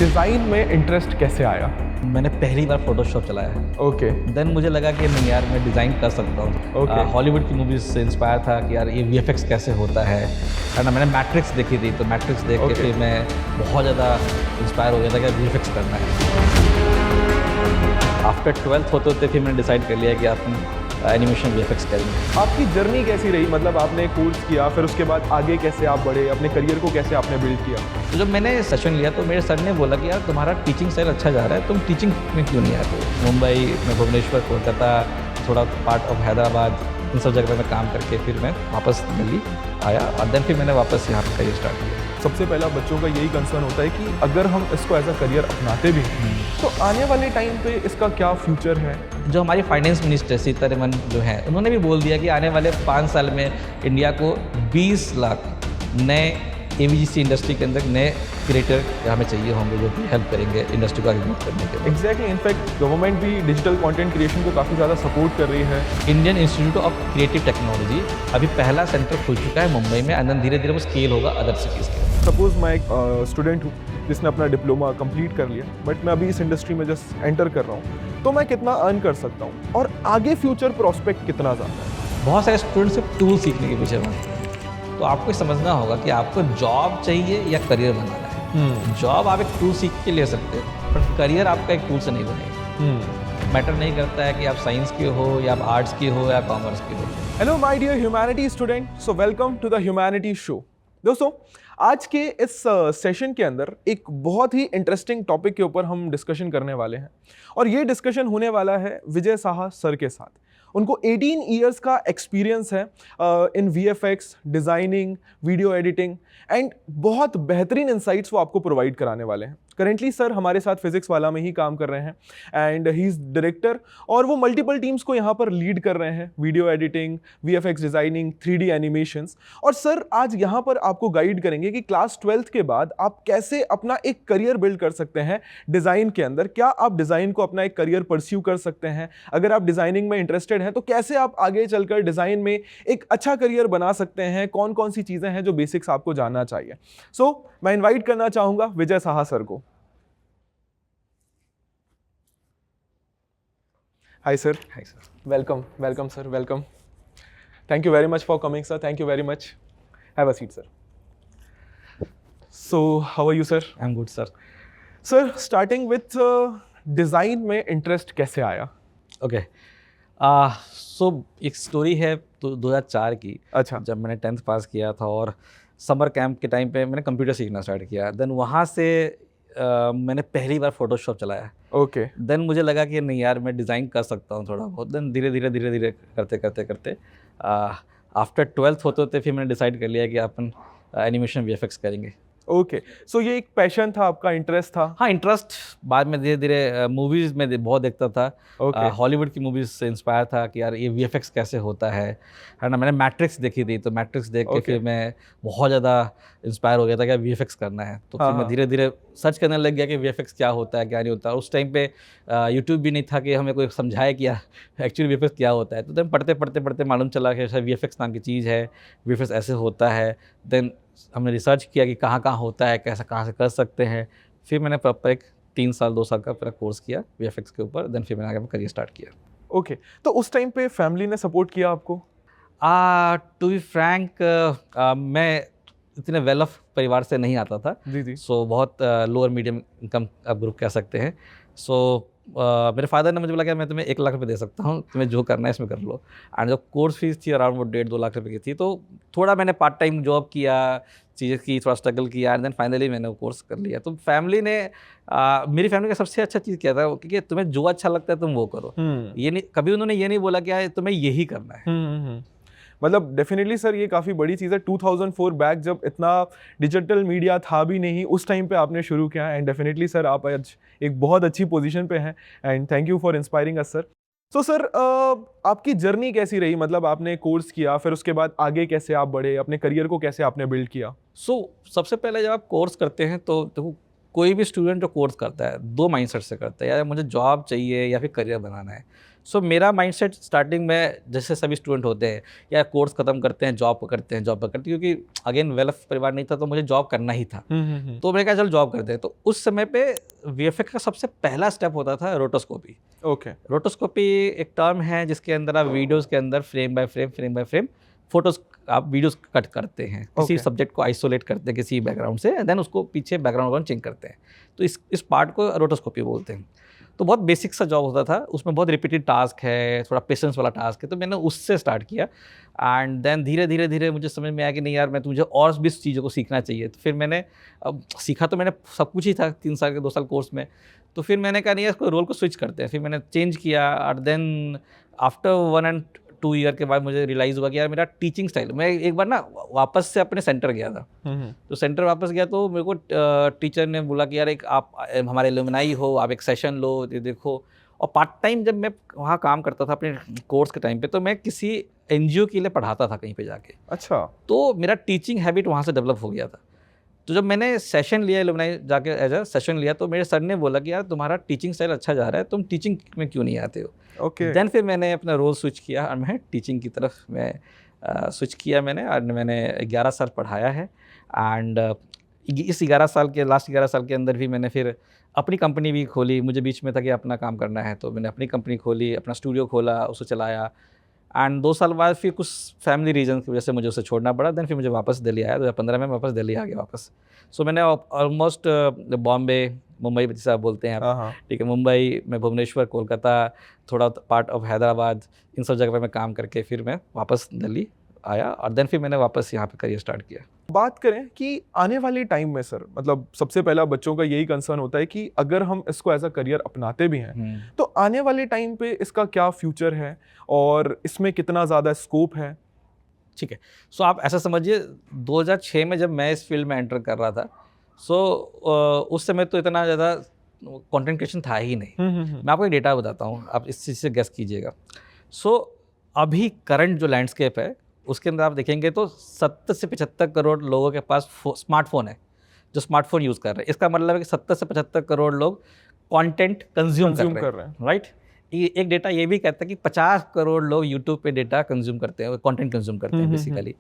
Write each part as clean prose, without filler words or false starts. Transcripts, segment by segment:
Design में interest कैसे आया? मैंने पहली बार फोटोशॉप चलाया। ओके। देन मुझे लगा कि नहीं यार, मैं डिज़ाइन कर सकता हूँ। Okay. हॉलीवुड की मूवीज से इंस्पायर था कि यार ये वीएफएक्स कैसे होता है ना। मैंने मैट्रिक्स देखी थी, तो मैट्रिक्स देख के Okay. फिर मैं बहुत ज़्यादा इंस्पायर हो गया था कि वीएफएक्स करना है। आफ्टर 12th होते होते फिर मैंने डिसाइड कर लिया कि आप एनिमेशन वीएफएक्स करेंगे। आपकी जर्नी कैसी रही? मतलब आपने कोर्स किया, फिर उसके बाद आगे कैसे आप बढ़े, अपने करियर को कैसे आपने बिल्ड किया? तो जब मैंने सेशन लिया तो मेरे सर ने बोला कि यार तुम्हारा टीचिंग स्टाइल अच्छा जा रहा है, तुम टीचिंग में क्यों नहीं आते? मुंबई में, भुवनेश्वर, कोलकाता, थोड़ा पार्ट ऑफ हैदराबाद, इन सब जगह मैं काम करके फिर मैं वापस दिल्ली आया और देन फिर मैंने वापस यहाँ पर करियर स्टार्ट किया। सबसे पहला बच्चों का यही कंसर्न होता है कि अगर हम इसको एज अ करियर अपनाते भी हैं तो आने वाले टाइम पे इसका क्या फ्यूचर है? जो हमारी फाइनेंस मिनिस्टर सीतारमन जो है, उन्होंने भी बोल दिया कि आने वाले 5 साल में इंडिया को 20 लाख नए एवीजीसी इंडस्ट्री के अंदर नए क्रिएटर हमें चाहिए होंगे जो कि हेल्प करेंगे इंडस्ट्री को आगे ग्रो करने के लिए। एग्जैक्टली, इनफैक्ट गवर्नमेंट भी डिजिटल कंटेंट क्रिएशन को काफ़ी ज़्यादा सपोर्ट कर रही है। Indian institute of creative technology अभी पहला सेंटर खुल चुका है मुंबई में, एंड धीरे धीरे वो स्केल होगा अदर सिटीज़ के। सपोज मैं एक स्टूडेंट हूँ जिसने अपना डिप्लोमा कंप्लीट कर लिया, बट मैं अभी इस इंडस्ट्री में जस्ट एंटर कर रहा हूँ, तो मैं कितना अर्न कर सकता हूँ और आगे फ्यूचर प्रोस्पेक्ट कितना ज़्यादा है? बहुत सारे स्टूडेंट्स सिर्फ टूल सीखने के पीछे भागते हैं, तो आपको समझना होगा कि आपको जॉब चाहिए या करियर बनाना है। जॉब आप एक टूल सीख के ले सकते हो, पर करियर आपका एक टूल से नहीं बनेगा। मैटर नहीं करता है कि आप साइंस के हो या आप आर्ट्स के हो या कॉमर्स के हो। Hello my dear humanity student, so welcome to the humanity show. दोस्तों, आज के इस सेशन के अंदर एक बहुत ही इंटरेस्टिंग टॉपिक के ऊपर हम डिस्कशन करने वाले हैं और ये डिस्कशन होने वाला है विजय साहा सर के साथ। उनको 18 इयर्स का एक्सपीरियंस है in VFX, designing, video editing and बहुत बेहतरीन इंसाइट्स वो आपको प्रोवाइड कराने वाले हैं। करेंटली सर हमारे साथ फिजिक्स वाला में ही काम कर रहे हैं एंड ही इज़ डायरेक्टर और वो मल्टीपल टीम्स को यहाँ पर लीड कर रहे हैं, video editing, VFX designing, 3D animations. और सर आज यहाँ पर आपको गाइड करेंगे कि क्लास 12th के बाद आप कैसे अपना एक करियर बिल्ड कर सकते हैं डिज़ाइन के अंदर। क्या आप डिज़ाइन को अपना एक करियर परस्यू कर सकते हैं? अगर आप डिज़ाइनिंग में इंटरेस्टेड हैं तो कैसे आप आगे चलकर डिज़ाइन में एक अच्छा करियर बना सकते हैं? कौन कौन सी चीज़ें हैं जो बेसिक्स आपको जानना चाहिए? सो मैं इन्वाइट करना चाहूँगा विजय साहा सर को। Hi sir. Hi sir. Welcome sir, welcome. Thank you very much for coming sir, thank you very much. Have a seat sir. So how are you sir? I'm good sir. Sir, starting with design में interest कैसे आया? Okay. So एक story है तो 2004 की। अच्छा। जब मैंने 10th पास किया था और समर कैंप के टाइम पे मैंने कंप्यूटर सीखना स्टार्ट किया। देन वहाँ से मैंने पहली बार फोटोशॉप चलाया। ओके। देन मुझे लगा कि नहीं यार, मैं डिज़ाइन कर सकता हूँ थोड़ा बहुत। देन धीरे धीरे करते आफ्टर 12th होते होते फिर मैंने डिसाइड कर लिया कि अपन एनिमेशन वीएफएक्स करेंगे। ओके, सो ये एक पैशन था आपका, इंटरेस्ट था? हाँ, इंटरेस्ट बाद में धीरे धीरे मूवीज़ में बहुत देखता था। Okay. हॉलीवुड की मूवीज़ से इंस्पायर था कि यार ये वीएफएक्स कैसे होता है ना। मैंने मैट्रिक्स देखी थी, तो मैट्रिक्स देख के Okay. फिर मैं बहुत ज़्यादा इंस्पायर हो गया था कि वीएफएक्स करना है। तो फिर हाँ, मैं हाँ। धीरे धीरे सर्च करने लग गया कि वीएफएक्स क्या होता है, क्या नहीं होता। उस टाइम पे यूट्यूब भी नहीं था कि हमें कोई समझाए कि एक्चुअली वीएफएक्स क्या होता है। तो देन पढ़ते मालूम चला कि शायद वीएफएक्स नाम की चीज़ है, वीएफएक्स ऐसे होता है। देन हमने रिसर्च किया कि कहाँ होता है, कैसा कहाँ से कर सकते हैं। फिर मैंने प्रॉपर एक 3 साल 2 साल का पूरा कोर्स किया वीएफएक्स के ऊपर। देन फिर मैंने आगे करियर स्टार्ट किया। ओके, तो उस टाइम पे फैमिली ने सपोर्ट किया आपको? टू बी फ्रैंक, मैं इतने वेल ऑफ परिवार से नहीं आता था। जी। सो बहुत लोअर मीडियम इनकम आप ग्रुप कह सकते हैं। सो मेरे फादर ने मुझे बोला कि मैं तुम्हें 1 लाख रुपये दे सकता हूँ, तुम्हें जो करना है इसमें कर लो। एंड जो कोर्स फीस थी अराउंड वो 1.5-2 लाख रुपये की थी। तो थोड़ा मैंने पार्ट टाइम जॉब किया, चीज़ें की, थोड़ा स्ट्रगल किया एंड देन फाइनली मैंने वो कोर्स कर लिया। तो फैमिली ने मेरी फैमिली का सबसे अच्छा चीज़ क्या था कि तुम्हें जो अच्छा लगता है तुम वो करो। ये नहीं, कभी उन्होंने ये नहीं बोला कि तुम्हें यही करना है। मतलब डेफिनेटली सर ये काफ़ी बड़ी चीज़ है। 2004 बैक जब इतना डिजिटल मीडिया था भी नहीं, उस टाइम पे आपने शुरू किया एंड डेफिनेटली सर आप आज एक बहुत अच्छी पोजीशन पे हैं and thank you for inspiring us sir. So sir आपकी जर्नी कैसी रही? मतलब आपने कोर्स किया, फिर उसके बाद आगे कैसे आप बढ़े, अपने करियर को कैसे आपने बिल्ड किया? सबसे पहले जब आप कोर्स करते हैं तो देखो, कोई भी स्टूडेंट जो कोर्स करता है 2 माइंडसेट से करता है, यार मुझे जॉब चाहिए या फिर करियर बनाना है। सो मेरा माइंडसेट स्टार्टिंग में जैसे सभी स्टूडेंट होते हैं या कोर्स खत्म करते हैं, जॉब करते हैं क्योंकि अगेन वेल्थ परिवार नहीं था तो मुझे जॉब करना ही था। तो मैंने कहा चल जॉब करते हैं। तो उस समय पे वीएफएक्स का सबसे पहला स्टेप होता था रोटोस्कोपी। ओके। रोटोस्कोपी एक टर्म है जिसके अंदर आप वीडियोस के अंदर फ्रेम बाय फ्रेम फोटोज आप वीडियोस कट करते हैं, किसी Okay. सब्जेक्ट को आइसोलेट करते हैं किसी बैकग्राउंड से, देन उसको पीछे बैकग्राउंड चेंज करते हैं। तो इस पार्ट को रोटोस्कोपी बोलते हैं। तो बहुत बेसिक सा जॉब होता था, उसमें बहुत रिपीटेड टास्क है, थोड़ा पेशेंस वाला टास्क है। तो मैंने उससे स्टार्ट किया एंड देन धीरे मुझे समझ में आया कि नहीं यार, मैं मुझे और भी चीज़ों को सीखना चाहिए। तो फिर मैंने अब सीखा तो मैंने सब कुछ ही था 3 साल के 2 साल कोर्स में। तो फिर मैंने कहा नहीं यार, इसको रोल को स्विच करते हैं। फिर मैंने चेंज किया और देन आफ्टर 1 and 2 ईयर के बाद मुझे रियलाइज़ हुआ कि यार मेरा टीचिंग स्टाइल, मैं एक बार ना वापस से अपने सेंटर गया था। तो सेंटर वापस गया तो मेरे को टीचर ने बोला कि यार एक आप हमारे एलुमनाई हो, आप एक सेशन लो, ये देखो। और पार्ट टाइम जब मैं वहाँ काम करता था अपने कोर्स के टाइम पे, तो मैं किसी एनजीओ के लिए पढ़ाता था कहीं पे जाके। अच्छा। तो मेरा टीचिंग हैबिट वहाँ से डेवलप हो गया था। तो जब मैंने सेशन लिया एलुमनाई जाके एज अ सेशन लिया, तो मेरे सर ने बोला कि यार तुम्हारा टीचिंग स्टाइल अच्छा जा रहा है, तुम टीचिंग में क्यों नहीं आते हो। ओके। देन फिर मैंने अपना रोल स्विच किया और मैं टीचिंग की तरफ मैं स्विच किया मैंने, और मैंने 11 साल पढ़ाया है। एंड इस 11 साल के लास्ट 11 साल के अंदर भी मैंने फिर अपनी कंपनी भी खोली। मुझे बीच में था कि अपना काम करना है, तो मैंने अपनी कंपनी खोली, अपना स्टूडियो खोला, उसको चलाया। एंड 2 साल बाद फिर कुछ फैमिली रीजन की वजह से मुझे उसे छोड़ना पड़ा। देन फिर मुझे वापस दिल्ली आया, 2015 में वापस दिल्ली आ गया वापस। सो मैंने ऑलमोस्ट बॉम्बे, मुंबई जैसे आप बोलते हैं आप, ठीक है, मुंबई में, भुवनेश्वर, कोलकाता, थोड़ा पार्ट ऑफ हैदराबाद, इन सब जगह पे मैं काम करके फिर मैं वापस दिल्ली आया और देन फिर मैंने वापस यहाँ पे करियर स्टार्ट किया। बात करें कि आने वाले टाइम में सर, मतलब सबसे पहला बच्चों का यही कंसर्न होता है कि अगर हम इसको एज अ करियर अपनाते भी हैं तो आने वाले टाइम पे इसका क्या फ्यूचर है और इसमें कितना ज़्यादा स्कोप है। ठीक है, सो आप ऐसा समझिए 2006 में जब मैं इस फील्ड में एंटर कर रहा था, सो उस समय तो इतना ज़्यादा कंटेंट क्रिएशन था ही नहीं। मैं आपको एक डेटा बताता हूँ, आप इस चीज़ से गेस कीजिएगा। सो अभी करंट जो लैंडस्केप है उसके अंदर आप देखेंगे तो 70 से 75 करोड़ लोगों के पास स्मार्टफोन है, जो स्मार्टफोन यूज़ कर रहे हैं। इसका मतलब है कि 70 से 75 करोड़ लोग कंटेंट कंज्यूम कर रहे हैं, राइट। एक डेटा ये भी कहता है कि 50 करोड़ लोग यूट्यूब पे डेटा कंज्यूम करते हैं, कंटेंट कंज्यूम करते हैं बेसिकली।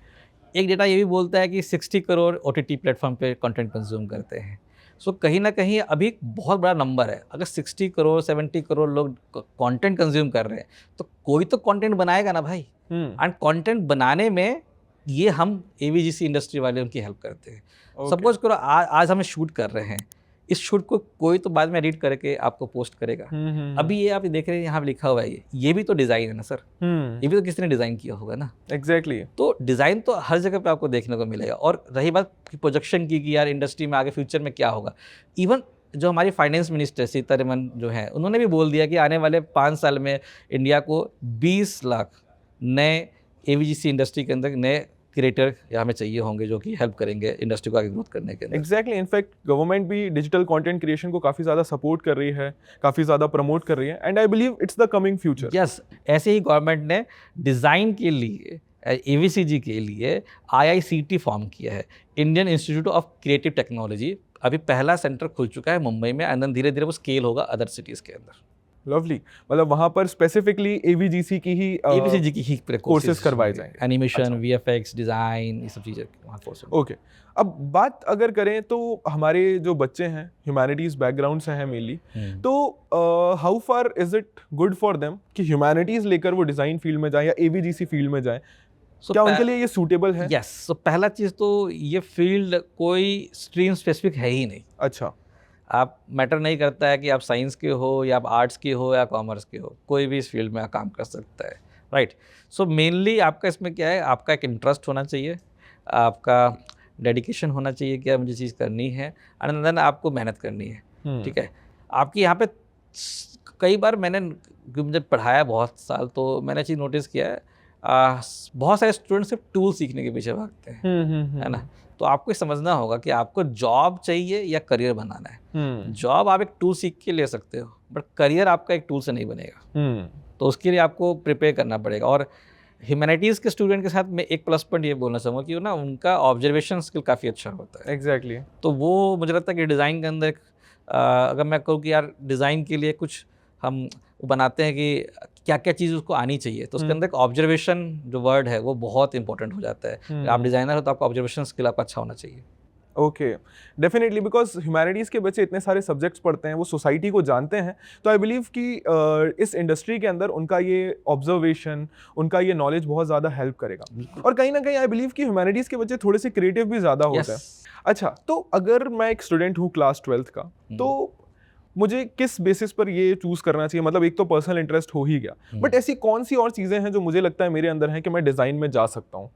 एक डेटा ये भी बोलता है कि 60 करोड़ ओटीटी प्लेटफॉर्म पे कंटेंट कंज्यूम करते हैं। सो कहीं ना कहीं अभी एक बहुत बड़ा नंबर है। अगर 60 करोड़ 70 करोड़ लोग कंटेंट कंज्यूम कर रहे हैं तो कोई तो कंटेंट बनाएगा ना भाई। एंड कंटेंट बनाने में ये हम एवीजीसी इंडस्ट्री वाले उनकी हेल्प करते हैं। सपोज करो आज हम शूट कर रहे हैं, इस शूट को कोई तो बाद में एडिट करके आपको पोस्ट करेगा। अभी ये आप देख रहे हैं यहाँ पे लिखा हुआ है, ये भी तो डिज़ाइन है ना सर, ये भी तो किसी ने डिज़ाइन किया होगा ना। एग्जैक्टली। तो डिज़ाइन तो हर जगह पे आपको देखने को मिलेगा। और रही बात प्रोजेक्शन की कि यार इंडस्ट्री में आगे फ्यूचर में क्या होगा, इवन जो हमारी फाइनेंस मिनिस्टर सीतारमन जो है, उन्होंने भी बोल दिया कि आने वाले 5 साल में इंडिया को 20 लाख नए एवीजीसी इंडस्ट्री के अंदर नए क्रिएटर यहाँ में चाहिए होंगे जो कि हेल्प करेंगे इंडस्ट्री को आगे ग्रोथ करने के लिए। एग्जैक्टली। इनफैक्ट गवर्नमेंट भी डिजिटल कंटेंट क्रिएशन को काफ़ी ज़्यादा सपोर्ट कर रही है, काफ़ी ज़्यादा प्रमोट कर रही है, and I believe it's the coming future. Yes, ऐसे ही गवर्नमेंट ने डिज़ाइन के लिए एवीसीजी के लिए IICT फॉर्म किया है, Indian institute of creative technology. अभी पहला सेंटर खुल चुका है मुंबई में, एंड धीरे धीरे वो स्केल होगा अदर सिटीज़ के अंदर। लवली। मतलब वहाँ पर स्पेसिफिकली एवीजीसी की ही कोर्सेज करवाए जाएंगे, एनिमेशन, VFX, डिज़ाइन, ये सब चीज़ें वहाँ कोर्स। ओके। अब बात अगर करें तो हमारे जो बच्चे हैं ह्यूमैनिटीज़ बैकग्राउंड से हैं मेनली, तो how far is it good for them कि ह्यूमैनिटीज़ लेकर वो डिज़ाइन फील्ड में जाएं या एवीजीसी फील्ड में जाएं, क्या उनके लिए ये सूटेबल है? यस, सो पहला चीज़ तो ये फील्ड कोई स्ट्रीम स्पेसिफिक है ही नहीं। अच्छा। आप मैटर नहीं करता है कि आप साइंस के हो या आप आर्ट्स के हो या कॉमर्स के हो, कोई भी इस फील्ड में काम कर सकता है, राइट। सो मेनली आपका इसमें क्या है, आपका एक इंटरेस्ट होना चाहिए, आपका डेडिकेशन होना चाहिए कि मुझे चीज़ करनी है, एंड देन आपको मेहनत करनी है, ठीक है। आपकी यहाँ पे कई बार मैंने जब पढ़ाया बहुत साल, तो मैंने चीज़ नोटिस किया है, बहुत सारे स्टूडेंट सिर्फ टूल सीखने के पीछे भागते हैं, है ना। तो आपको समझना होगा कि आपको जॉब चाहिए या करियर बनाना है। जॉब आप एक टूल सीख के ले सकते हो, बट करियर आपका एक टूल से नहीं बनेगा। तो उसके लिए आपको प्रिपेयर करना पड़ेगा। और ह्यूमैनिटीज़ के स्टूडेंट के साथ मैं एक प्लस पॉइंट ये बोलना चाहूँगा कि ना उनका ऑब्जर्वेशन स्किल काफ़ी अच्छा होता है। एग्जैक्टली। तो वो मुझे लगता है कि डिज़ाइन के अंदर अगर मैं कहूँ कि यार डिज़ाइन के लिए कुछ हम वो बनाते हैं कि क्या क्या चीज़ उसको आनी चाहिए, तो उसके अंदर एक ऑब्जर्वेशन जो वर्ड है वो बहुत इंपॉर्टेंट हो जाता है। आप डिज़ाइनर हो तो आपका ऑब्जर्वेशन स्किल आपका अच्छा होना चाहिए। ओके, डेफिनेटली, बिकॉज ह्यूमैनिटीज़ के बच्चे इतने सारे सब्जेक्ट्स पढ़ते हैं, वो सोसाइटी को जानते हैं, तो आई बिलीव कि इस इंडस्ट्री के अंदर उनका ये ऑब्जर्वेशन, उनका ये नॉलेज बहुत ज़्यादा हेल्प करेगा। और कहीं ना कहीं आई बिलीव कि ह्यूमैनिटीज़ के बच्चे थोड़े से क्रिएटिव भी ज़्यादा होते हैं। अच्छा, तो अगर मैं एक स्टूडेंट हूँ क्लास 12th का, तो मुझे किस बेसिस पर ये चूज़ करना चाहिए? मतलब एक तो पर्सनल इंटरेस्ट हो ही गया, बट ऐसी कौन सी और चीज़ें हैं जो मुझे लगता है मेरे अंदर हैं कि मैं डिज़ाइन में जा सकता हूँ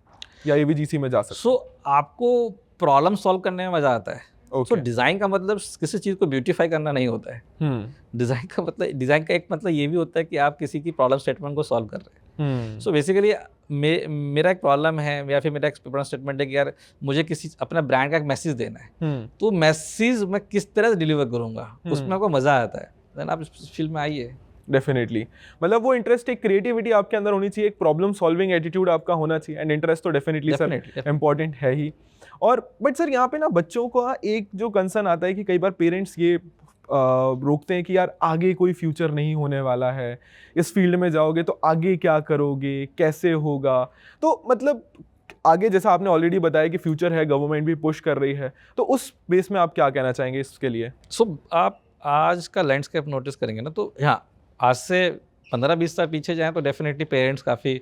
या AVGC में जा सकता हूँ? आपको प्रॉब्लम सॉल्व करने में मज़ा आता है। Okay. डिज़ाइन का मतलब किसी चीज़ को ब्यूटीफाई करना नहीं होता है। डिज़ाइन का एक मतलब ये भी होता है कि आप किसी की प्रॉब्लम स्टेटमेंट को सॉल्व कर रहे हैं। बेसिकली मेरा एक प्रॉब्लम है या फिर मेरा एक प्रॉब्लम स्टेटमेंट है कि यार मुझे किसी अपना ब्रांड का एक मैसेज देना है, तो मैसेज मैं किस तरह से डिलीवर करूँगा, उसमें आपको मज़ा आता है, देन आप इस फील्ड में आइए। डेफिनेटली, मतलब वो इंटरेस्ट, एक क्रिएटिविटी आपके अंदर होनी चाहिए, एक प्रॉब्लम सॉल्विंग एटीट्यूड आपका होना चाहिए, एंड इंटरेस्ट तो डेफिनेटली सर इंपॉर्टेंट है ही। और बट सर यहाँ पे ना बच्चों का एक जो कंसर्न आता है कि कई बार पेरेंट्स ये रोकते हैं कि यार आगे कोई फ्यूचर नहीं होने वाला है, इस फील्ड में जाओगे तो आगे क्या करोगे, कैसे होगा? तो मतलब आगे जैसा आपने ऑलरेडी बताया कि फ्यूचर है, गवर्नमेंट भी पुश कर रही है, तो उस बेस में आप क्या कहना चाहेंगे इसके लिए? आप आज का लैंडस्केप नोटिस करेंगे ना, तो हाँ, आज से 15-20 साल पीछे जाएं तो डेफिनेटली पेरेंट्स काफ़ी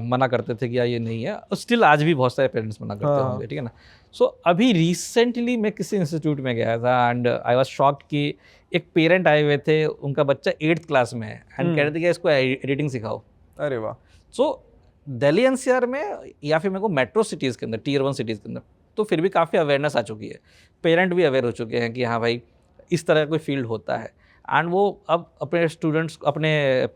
मना करते थे कि यार ये नहीं है, और स्टिल आज भी बहुत सारे पेरेंट्स मना करते होंगे, ठीक है ना। अभी रिसेंटली मैं किसी इंस्टीट्यूट में गया था एंड आई वाज शॉक्ड कि एक पेरेंट आए हुए थे, उनका बच्चा 8th क्लास में है एंड कह रहे थे कि इसको एडिटिंग सिखाओ। अरे वाह। दिल्ली NCR में या फिर मेरे को मेट्रो सिटीज़ के अंदर, Tier 1 सिटीज़ के अंदर तो फिर भी काफ़ी अवेयरनेस आ चुकी है, पेरेंट भी अवेयर हो चुके हैं कि हाँ भाई इस तरह का कोई फील्ड होता है, एंड वो अब अपने स्टूडेंट्स, अपने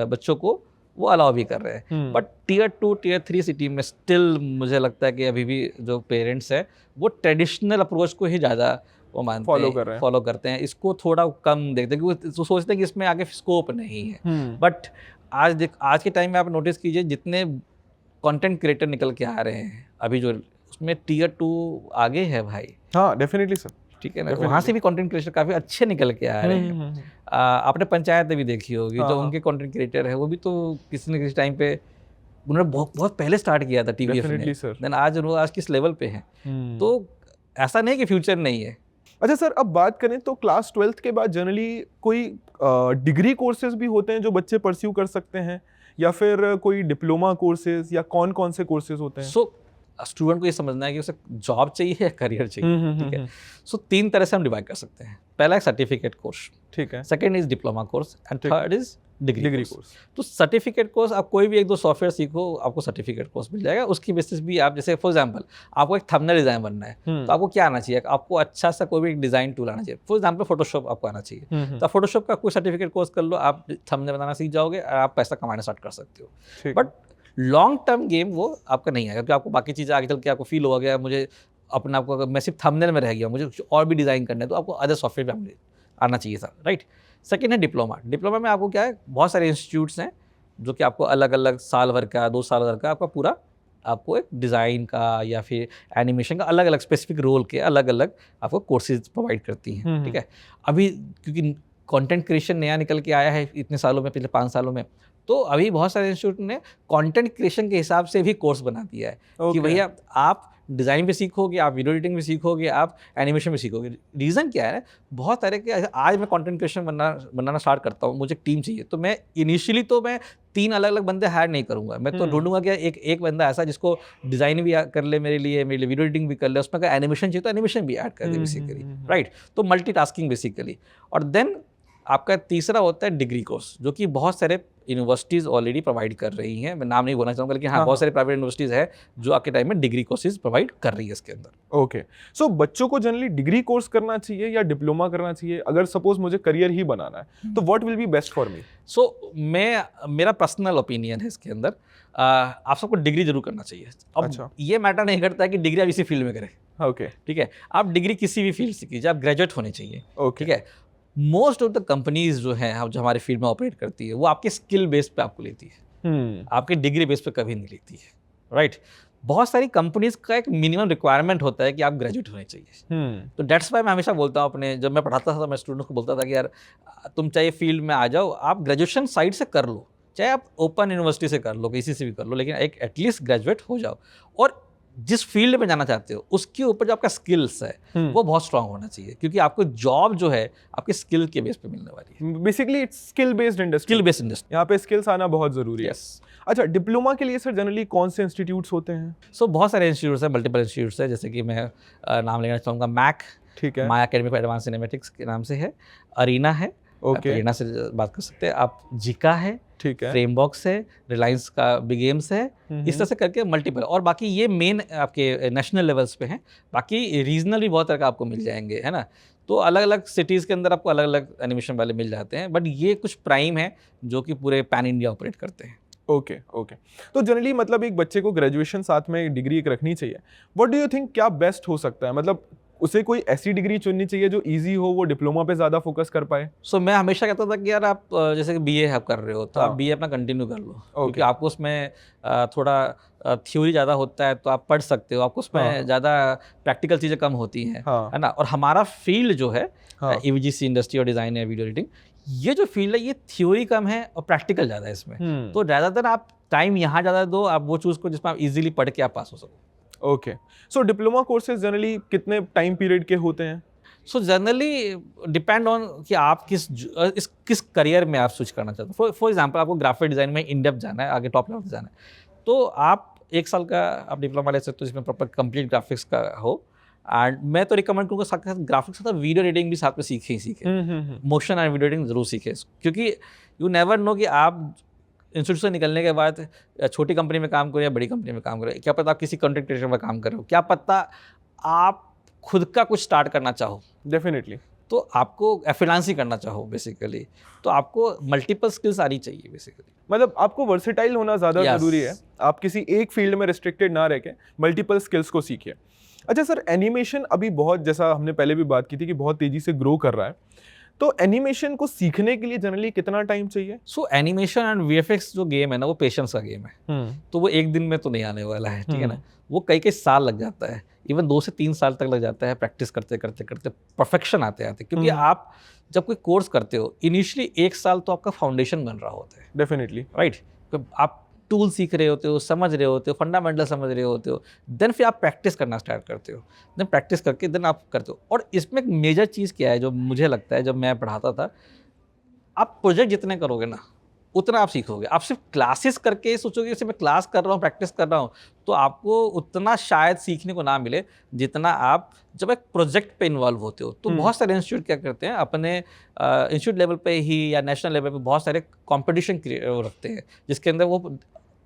बच्चों को वो अलाउ भी कर रहे हैं। बट Tier 2 Tier 3 सिटी में स्टिल मुझे लगता है कि अभी भी जो पेरेंट्स हैं वो ट्रेडिशनल अप्रोच को ही ज़्यादा वो मानते हैं, फॉलो करते हैं, इसको थोड़ा कम देखते हैं क्योंकि वो सोचते हैं कि इसमें आगे स्कोप नहीं है। बट आज के टाइम में आप नोटिस कीजिए, जितने कंटेंट क्रिएटर निकल के आ रहे हैं अभी, जो उसमें Tier 2 आगे है भाई। हाँ डेफिनेटली सर, ठीक है ना, वहाँ से भी कंटेंट क्रिएटर काफ़ी अच्छे निकल के आ रहे हैं। आपने पंचायत भी देखी होगी, जो उनके कंटेंट क्रिएटर है वो भी तो किसी न किसी टाइम पे उन्होंने बहुत पहले स्टार्ट किया था TVF ने, देन आज किस लेवल पे हैं। तो ऐसा नहीं कि फ्यूचर नहीं है। अच्छा सर, अब बात करें तो क्लास 12th के बाद जनरली कोई डिग्री कोर्सेज भी होते हैं जो बच्चे परस्यू कर सकते हैं, या फिर कोई डिप्लोमा कोर्सेज, या कौन कौन से कोर्सेज होते हैं? स्टूडेंट को ये समझना है कि उसे जॉब चाहिए या करियर चाहिए, ठीक है। 3 तरह से हम डिवाइड कर सकते हैं। पहला एक सर्टिफिकेट कोर्स, ठीक है, second is diploma course and third is degree course. तो सर्टिफिकेट कोर्स, आप कोई भी 1-2 सॉफ्टवेयर सीखो, आपको सर्टिफिकेट कोर्स मिल जाएगा। उसकी बेसिस भी आप, जैसे फॉर एग्जांपल आपको एक थंबनेल डिजाइन बनना है, तो आपको क्या आना चाहिए? आपको अच्छा सा कोई भी एक डिजाइन टूल आना चाहिए। फॉर एग्जांपल फोटोशॉप आपको आना चाहिए, तो आप फोटोशॉप का कोई सर्टिफिकेट कोर्स कर लो, आप थंबनेल बनाना सीख जाओगे और आप पैसा कमाना स्टार्ट कर सकते हो। बट लॉन्ग टर्म गेम वो आपका नहीं है, क्योंकि आपको बाकी चीज़ें आगे चल के आपको फील हो गया मुझे अपना, आपको मैं सिर्फ थंबनेल में रह गया, मुझे और भी डिज़ाइन करना है, तो आपको अदर सॉफ्टवेयर भी आना चाहिए था, राइट। सेकंड है डिप्लोमा। डिप्लोमा में आपको क्या है, बहुत सारे इंस्टीट्यूट्स हैं जो कि आपको अलग अलग साल भर का, 2 साल भर का आपका पूरा, आपको एक डिज़ाइन का या फिर एनिमेशन का अलग अलग स्पेसिफिक रोल के अलग अलग आपको कोर्सेज प्रोवाइड करती हैं, ठीक है। अभी क्योंकि कंटेंट क्रिएशन नया निकल के आया है इतने सालों में, पिछले 5 सालों में, तो अभी बहुत सारे इंस्टीट्यूट ने कंटेंट क्रिएशन के हिसाब से भी कोर्स बना दिया है कि भैया आप डिज़ाइन भी सीखोगे, आप वीडियो एडिटिंग भी सीखोगे, आप एनिमेशन भी सीखोगे। रीज़न क्या है, बहुत सारे के, आज मैं कंटेंट क्रिएशन बनाना स्टार्ट करता हूँ, मुझे एक टीम चाहिए, तो मैं इनिशियली तो मैं 3 अलग अलग बंदे हायर नहीं करूँगा, मैं तो ढूंढूंगा कि एक बंदा ऐसा जिसको डिज़ाइन भी कर ले मेरे लिए वीडियो एडिटिंग भी कर ले, उसमें अगर एनिमेशन चाहिए तो एनिमेशन भी ऐड कर दे बेसिकली, राइट। तो मल्टीटास्किंग बेसिकली। और देन आपका तीसरा होता है डिग्री कोर्स, जो कि बहुत सारे यूनिवर्सिटीज़ ऑलरेडी प्रोवाइड कर रही हैं। मैं नाम नहीं बोलना चाहूँगा, लेकिन हाँ, बहुत सारे प्राइवेट यूनिवर्सिटीज़ है जो आपके टाइम में डिग्री कोर्सेज प्रोवाइड कर रही है इसके अंदर। ओके, सो बच्चों को जनरली डिग्री कोर्स करना चाहिए या डिप्लोमा करना चाहिए? अगर सपोज मुझे करियर ही बनाना है तो what will be best for me? मेरा पर्सनल ओपिनियन है इसके अंदर, आप सबको डिग्री जरूर करना चाहिए। अब अच्छा, ये मैटर नहीं करता है कि डिग्री आप इसी फील्ड में करें, ओके, ठीक है। आप डिग्री किसी भी फील्ड से कीजिए, आप ग्रेजुएट होने चाहिए, ओके, ठीक है। मोस्ट ऑफ द कंपनीज जो हैं, जो हमारे फील्ड में ऑपरेट करती है, वो आपके स्किल बेस पे आपको लेती है, आपके डिग्री बेस पे कभी नहीं लेती है, राइट। बहुत सारी कंपनीज का एक मिनिमम रिक्वायरमेंट होता है कि आप ग्रेजुएट होने चाहिए। तो डेट्स वाई मैं हमेशा बोलता हूँ अपने, जब मैं पढ़ाता था तो मैं स्टूडेंट्स को बोलता था कि यार तुम चाहे फील्ड में आ जाओ, आप ग्रेजुएशन साइड से कर लो, चाहे आप ओपन यूनिवर्सिटी से कर लो, किसी से भी कर लो, लेकिन एक एटलीस्ट ग्रेजुएट हो जाओ। और जिस फील्ड में जाना चाहते हो उसके ऊपर जो आपका स्किल्स है वो बहुत स्ट्रांग होना चाहिए, क्योंकि आपको जॉब जो है आपके स्किल के बेस पे मिलने वाली है। Basically it's skill based industry. Skill based industry, यहाँ पे स्किल्स आना बहुत जरूरी है। यस। अच्छा, डिप्लोमा के लिए सर जनरली कौन से इंस्टीट्यूट्स होते हैं? सो बहुत सारे इंस्टीट्यूट्स हैं, मल्टीपल इंस्टीट्यूट्स हैं, जैसे कि मैं नाम लेना चाहूँगा। मैक, ठीक है, माया अकेडमी फॉर एडवांस सिनेमैटिक्स के नाम से है। अरीना है, ओके, अरीना से बात कर सकते हैं आप। जिका है, ठीक है, फ्रेमबॉक्स है, रिलायंस का बिग गेम्स है, इस तरह से करके मल्टीपल। और बाकी ये मेन आपके नेशनल लेवल्स पे हैं, बाकी रीजनल भी बहुत तरह का आपको मिल जाएंगे, है ना। तो अलग अलग सिटीज़ के अंदर आपको अलग अलग एनिमेशन वाले मिल जाते हैं, बट ये कुछ प्राइम है जो कि पूरे पैन इंडिया ऑपरेट करते हैं। Okay, okay. तो जनरली मतलब एक बच्चे को ग्रेजुएशन साथ में डिग्री एक रखनी चाहिए। व्हाट डू यू थिंक क्या बेस्ट हो सकता है? मतलब उसे कोई ऐसी डिग्री चुननी चाहिए जो इजी हो, वो डिप्लोमा पे ज़्यादा फोकस कर पाए? सो मैं हमेशा कहता था कि यार आप जैसे कि बीए आप कर रहे हो तो हाँ। आप बीए अपना कंटिन्यू कर लो, क्योंकि आपको उसमें थोड़ा थ्योरी ज़्यादा होता है तो आप पढ़ सकते हो, आपको उसमें ज़्यादा प्रैक्टिकल चीज़ें कम होती हैं, है ना। और हमारा फील्ड जो है ईवीजीसी इंडस्ट्री और डिज़ाइन है, वीडियो एडिटिंग, ये जो फील्ड है ये थ्योरी कम है और प्रैक्टिकल ज़्यादा है इसमें। तो ज़्यादातर आप टाइम यहाँ ज़्यादा दो, आप वो चूज़ करो जिसमें आप इजीली पढ़ के आप पास हो सको। ओके, सो डिप्लोमा कोर्सेज जनरली कितने टाइम पीरियड के होते हैं? सो जनरली डिपेंड ऑन कि आप किस करियर में आप स्विच करना चाहते हो। फॉर एग्जांपल आपको ग्राफिक डिज़ाइन में इन डेप्थ जाना है, आगे टॉप लेवल जाना है, तो आप 1 साल का आप डिप्लोमा ले सकते हो जिसमें प्रॉपर कंप्लीट ग्राफिक्स का हो। एंड मैं तो रिकमेंड करूँगा साथ के साथ ग्राफिक्स के साथ वीडियो एडिटिंग भी साथ में सीखे ही सीखे। मोशन एंड वीडियो एडिटिंग जरूर सीखे, क्योंकि यू नेवर नो कि आप इंस्टीट्यूट से निकलने के बाद छोटी कंपनी में काम करो या बड़ी कंपनी में काम करो, क्या पता आप किसी कंटेंट क्रिएशन में काम कर रहे हो, क्या पता आप खुद का कुछ स्टार्ट करना चाहो, डेफिनेटली, तो आपको फ्रीलांस ही करना चाहो बेसिकली, तो आपको मल्टीपल स्किल्स आनी चाहिए बेसिकली। मतलब आपको वर्सेटाइल होना ज़्यादा ज़रूरी है। आप किसी एक फील्ड में रिस्ट्रिक्टेड ना रह के मल्टीपल स्किल्स को सीखिए। अच्छा सर, एनिमेशन अभी बहुत, जैसा हमने पहले भी बात की थी, कि बहुत तेज़ी से ग्रो कर रहा है, तो एनिमेशन को सीखने के लिए जनरली कितना टाइम चाहिए? सो एनिमेशन एंड वीएफएक्स जो गेम है ना, वो पेशेंस का गेम है। तो वो एक दिन में तो नहीं आने वाला है, ठीक है ना। वो कई साल लग जाता है, इवन 2 से 3 साल तक लग जाता है प्रैक्टिस करते करते करते, परफेक्शन आते आते। क्योंकि आप जब कोई कोर्स करते हो, इनिशियली 1 साल तो आपका फाउंडेशन बन रहा होता है, डेफिनेटली, राइट। आप टूल सीख रहे होते हो, समझ रहे होते हो, फंडामेंटल समझ रहे होते हो, देन फिर आप प्रैक्टिस करना स्टार्ट करते हो, देन प्रैक्टिस करके देन आप करते हो। और इसमें एक मेजर चीज़ क्या है जो मुझे लगता है, जब मैं पढ़ाता था, आप प्रोजेक्ट जितने करोगे ना उतना आप सीखोगे। आप सिर्फ क्लासेस करके सोचोगे कि मैं क्लास कर रहा हूँ, प्रैक्टिस कर रहा हूँ, तो आपको उतना शायद सीखने को ना मिले जितना आप जब एक प्रोजेक्ट पे इन्वॉल्व होते हो। तो बहुत सारे इंस्टीट्यूट क्या करते हैं, अपने इंस्टीट्यूट लेवल पे ही या नेशनल लेवल पे बहुत सारे कॉम्पिटिशन रखते हैं, जिसके अंदर वो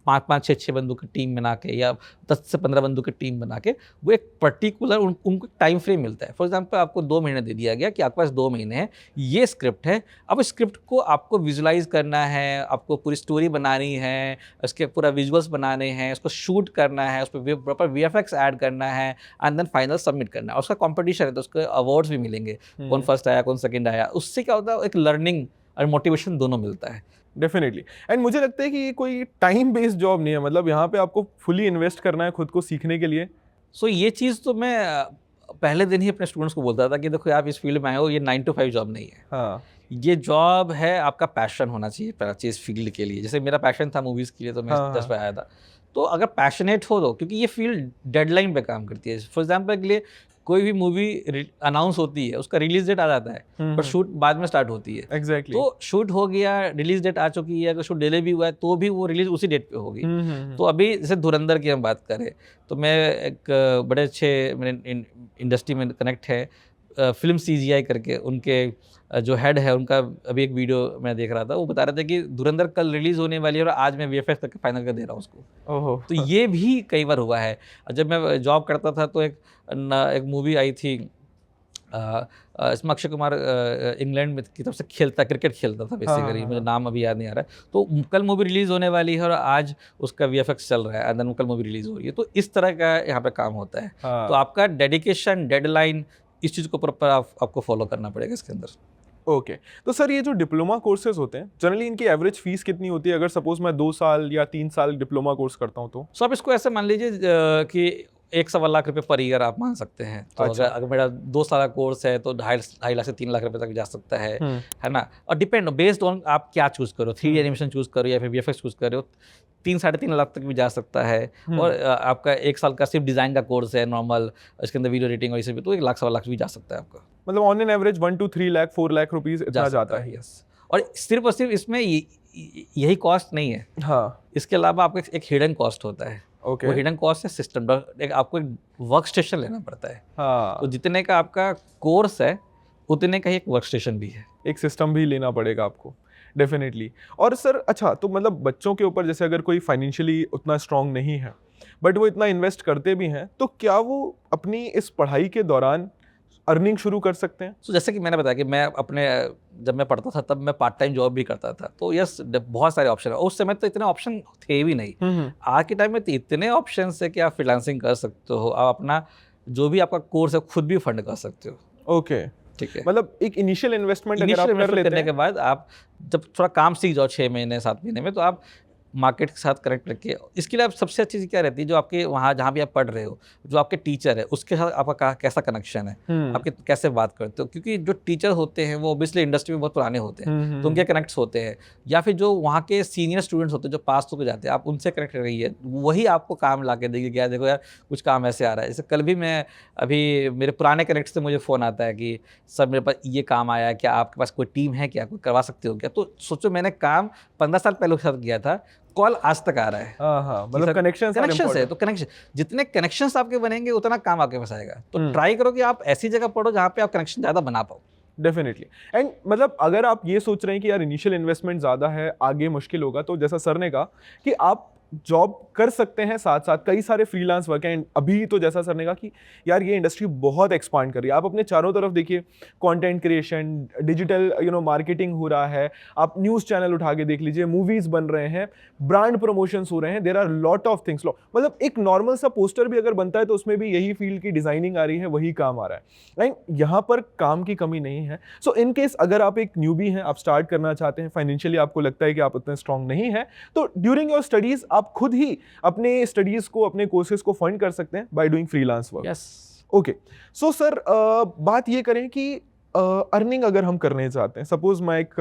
5-5, 6-6 बंदों की टीम बना के या 10 से 15 बंदों की टीम बना के वो एक पर्टिकुलर उनको टाइम फ्रेम मिलता है। फॉर एग्जांपल आपको 2 महीने दे दिया गया कि आपके पास 2 महीने हैं, ये स्क्रिप्ट है। अब स्क्रिप्ट को आपको विजुलाइज करना है, आपको पूरी स्टोरी बनानी है, उसके पूरा विजुअल्स बनाने हैं, उसको शूट करना है, उस पर प्रॉपर वीएफएक्स ऐड करना है, एंड देन फाइनल सबमिट करना है। उसका कॉम्पिटिशन है तो उसको अवार्ड्स भी मिलेंगे, कौन फर्स्ट आया कौन सेकेंड आया। उससे क्या होता है, एक लर्निंग और मोटिवेशन दोनों मिलता है। डेफिनेटली। एंड मुझे लगता है कि ये कोई टाइम बेस्ड जॉब नहीं है, मतलब यहाँ पे आपको फुली इन्वेस्ट करना है खुद को सीखने के लिए। सो ये चीज़ तो मैं पहले दिन ही अपने स्टूडेंट्स को बोलता था कि देखो आप इस फील्ड में आए हो, ये 9 to 5 जॉब नहीं है। हाँ, ये जॉब है, आपका पैशन होना चाहिए पहला चीज़ फील्ड के लिए। जैसे मेरा पैशन था मूवीज़ के लिए, तो मैं इस तरह से आया था। तो अगर पैशनेट हो तो, क्योंकि ये फील्ड डेडलाइन पे काम करती है। फॉर एग्जाम्पल के लिए कोई भी मूवी अनाउंस होती है, उसका रिलीज डेट आ जाता है, पर शूट बाद में स्टार्ट होती है। एग्जैक्टली। तो शूट हो गया, रिलीज डेट आ चुकी है, अगर शूट डिले भी हुआ है तो भी वो रिलीज उसी डेट पे होगी। तो अभी जैसे धुरंधर की हम बात करें, तो मैं एक बड़े अच्छे मेरे इंडस्ट्री में कनेक्ट है, फिल्म CGI करके, उनके जो हेड है उनका अभी एक वीडियो मैं देख रहा था, वो बता रहे थे कि धुरंधर कल रिलीज होने वाली है और आज मैं VFX करके फाइनल कर दे रहा हूँ उसको। ओहो। तो ये भी कई बार हुआ है। जब मैं जॉब करता था तो एक मूवी आई थी, इसमें अक्षय कुमार इंग्लैंड की तरफ से क्रिकेट खेलता था बेसिकली, मुझे नाम अभी याद नहीं आ रहा है। तो कल मूवी रिलीज़ होने वाली है और आज उसका VFX चल रहा है, एंड देन कल मूवी रिलीज़ हो रही है। तो इस तरह का यहाँ पे काम होता है। तो आपका डेडिकेशन, डेडलाइन, इस चीज़ को प्रॉपर आपको फॉलो करना पड़ेगा इसके अंदर। ओके तो सर ये जो डिप्लोमा कोर्सेज होते हैं जनरली इनकी एवरेज फीस कितनी होती है अगर सपोज मैं 2 साल या 3 साल डिप्लोमा कोर्स करता हूँ तो? सो आप इसको ऐसे मान लीजिए कि 1 सवा लाख रुपये पर ईयर आप मान सकते हैं। तो अच्छा। अगर मेरा 2 साल का कोर्स है तो 2.5 लाख से 3 लाख रुपये तक जा सकता है ना। और डिपेंड बेस्ड ऑन आप क्या चूज़ करो, 3D एनिमेशन चूज़ करो या फिर VFX चूज़ करो, 3-3.5 लाख तक भी जा सकता है। और आपका 1 साल का सिर्फ डिज़ाइन का कोर्स है नॉर्मल, इसके अंदर वीडियो एडिटिंग और इसे भी, तो 1 लाख 1.25 लाख भी जा सकता है आपका। मतलब on an average 1 to 3 lakh 4 lakh rupees इतना जाता है। यस। और सिर्फ इसमें यही कॉस्ट नहीं है। हाँ इसके अलावा आपका एक हिडन कॉस्ट होता है। ओके वो हिडन कॉस्ट है सिस्टम। आपको एक वर्क स्टेशन लेना पड़ता है। हाँ तो जितने का आपका कोर्स है उतने का ही एक वर्क स्टेशन भी है। एक सिस्टम भी लेना पड़ेगा आपको डेफिनेटली। और सर अच्छा तो मतलब बच्चों के ऊपर जैसे अगर कोई फाइनेंशियली उतना स्ट्रांग नहीं है बट वो इतना इन्वेस्ट करते भी हैं तो क्या वो अपनी इस पढ़ाई के दौरान अर्निंग शुरू कर सकते हैं? तो जैसे कि मैंने बताया कि मैं अपने जब मैं पढ़ता था तब मैं पार्ट टाइम जॉब भी करता था। तो यस बहुत सारे ऑप्शन है। उस समय तो इतने ऑप्शन थे भी नहीं। आज के टाइम में तो इतने ऑप्शन है कि आप फ्रीलांसिंग कर सकते हो, आप अपना जो भी आपका कोर्स है खुद भी फंड कर सकते हो। ओके ठीक है। मतलब एक इनिशियल इन्वेस्टमेंट अगर आप कर इनिशियल लेते करने के हैं बाद आप जब थोड़ा काम सीख जाओ 6 महीने 7 महीने में, तो आप मार्केट के साथ कनेक्ट रखिए। इसके लिए आप सबसे अच्छी चीज़ क्या रहती है, जो आपके वहाँ जहाँ भी आप पढ़ रहे हो, जो आपके टीचर है उसके साथ आपका कैसा कनेक्शन है, आपके कैसे बात करते हो। क्योंकि जो टीचर होते हैं वो ऑब्वियसली इंडस्ट्री में बहुत पुराने होते हैं, तो उनके कनेक्ट्स होते हैं। या फिर जो वहाँ के सीनियर स्टूडेंट्स होते हैं जो पास होकर जाते हैं, आप उनसे कनेक्ट रहिए, वही आपको काम ला के देगी। क्या देखो यार कुछ काम ऐसे आ रहा है। जैसे कल भी मैं अभी मेरे पुराने कनेक्ट से मुझे फ़ोन आता है कि सर मेरे पास ये काम आया है, क्या आपके पास कोई टीम है, क्या कोई करवा सकते हो क्या। तो सोचो मैंने काम 15 साल पहले के साथ किया था, कॉल आज तक आ रहा है। हाँ मतलब कनेक्शंस है। तो कनेक्शन जितने कनेक्शंस आपके बनेंगे उतना काम आपके पास आएगा। तो ट्राई करो कि आप ऐसी जगह पढ़ो जहाँ पे आप कनेक्शन ज़्यादा बना पाओ। डेफिनेटली। एंड मतलब अगर आप ये सोच रहे हैं कि यार इनिशियल इन्वेस्टमेंट ज़्यादा है आगे मुश्किल होगा, तो जैसा सर ने कहा कि आप जॉब कर सकते हैं, साथ साथ कई सारे फ्रीलांस वर्क हैं। अभी तो जैसा सर ने कहा कि यार ये इंडस्ट्री बहुत एक्सपांड कर रही है, आप अपने चारों तरफ देखिए, कंटेंट क्रिएशन, डिजिटल मार्केटिंग हो रहा है, आप न्यूज़ चैनल उठा के देख लीजिए, मूवीज़ बन रहे हैं, ब्रांड प्रमोशंस हो रहे हैं, there are lot of things. मतलब एक नॉर्मल सा पोस्टर भी अगर बनता है तो उसमें भी यही फील्ड की डिज़ाइनिंग आ रही है, वही काम आ रहा है। राइट, यहाँ पर काम की कमी नहीं है। सो इन केस अगर आप एक न्यूबी हैं, आप स्टार्ट करना चाहते हैं, फाइनेंशियली आपको लगता है कि आप उतने स्ट्रांग नहीं हैं, तो ड्यूरिंग योर स्टडीज़ आप खुद ही अपने स्टडीज को, अपने कोर्सेज को फंड कर सकते हैं by doing freelance work. Yes. Okay so sir बात ये करें कि अर्निंग अगर हम करने चाहते हैं, सपोज मैं एक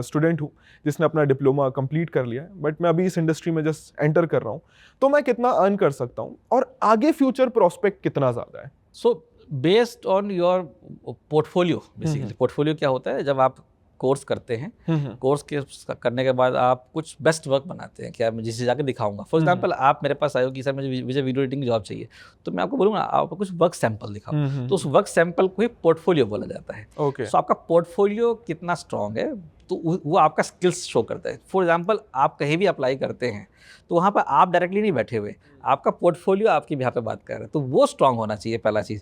स्टूडेंट हूँ जिसने अपना डिप्लोमा कंप्लीट कर लिया है बट मैं अभी इस इंडस्ट्री में जस्ट एंटर कर रहा हूँ, तो मैं कितना अर्न कर सकता हूँ और आगे फ्यूचर प्रोस्पेक्ट कितना ज़्यादा है? So based on your portfolio, basically portfolio क्या होता है, जब आप कोर्स करते हैं, कोर्स के करने के बाद आप कुछ बेस्ट वर्क बनाते हैं, क्या मैं जिसे जाके दिखाऊंगा। फॉर एग्जांपल आप मेरे पास आए हो कि सर मुझे वीडियो एडिटिंग जॉब चाहिए, तो मैं आपको बोलूँगा आप कुछ वर्क सैंपल दिखाओ। तो उस वर्क सैंपल को ही पोर्टफोलियो बोला जाता है। ओके सो आपका पोर्टफोलियो कितना स्ट्रॉन्ग है तो वो आपका स्किल्स शो करता है। फॉर एग्जांपल आप कहीं भी अप्लाई करते हैं तो वहाँ पर आप डायरेक्टली नहीं बैठे हुए, आपका पोर्टफोलियो आपके यहाँ पे बात कर रहा है, तो वो स्ट्रॉन्ग होना चाहिए पहला चीज़।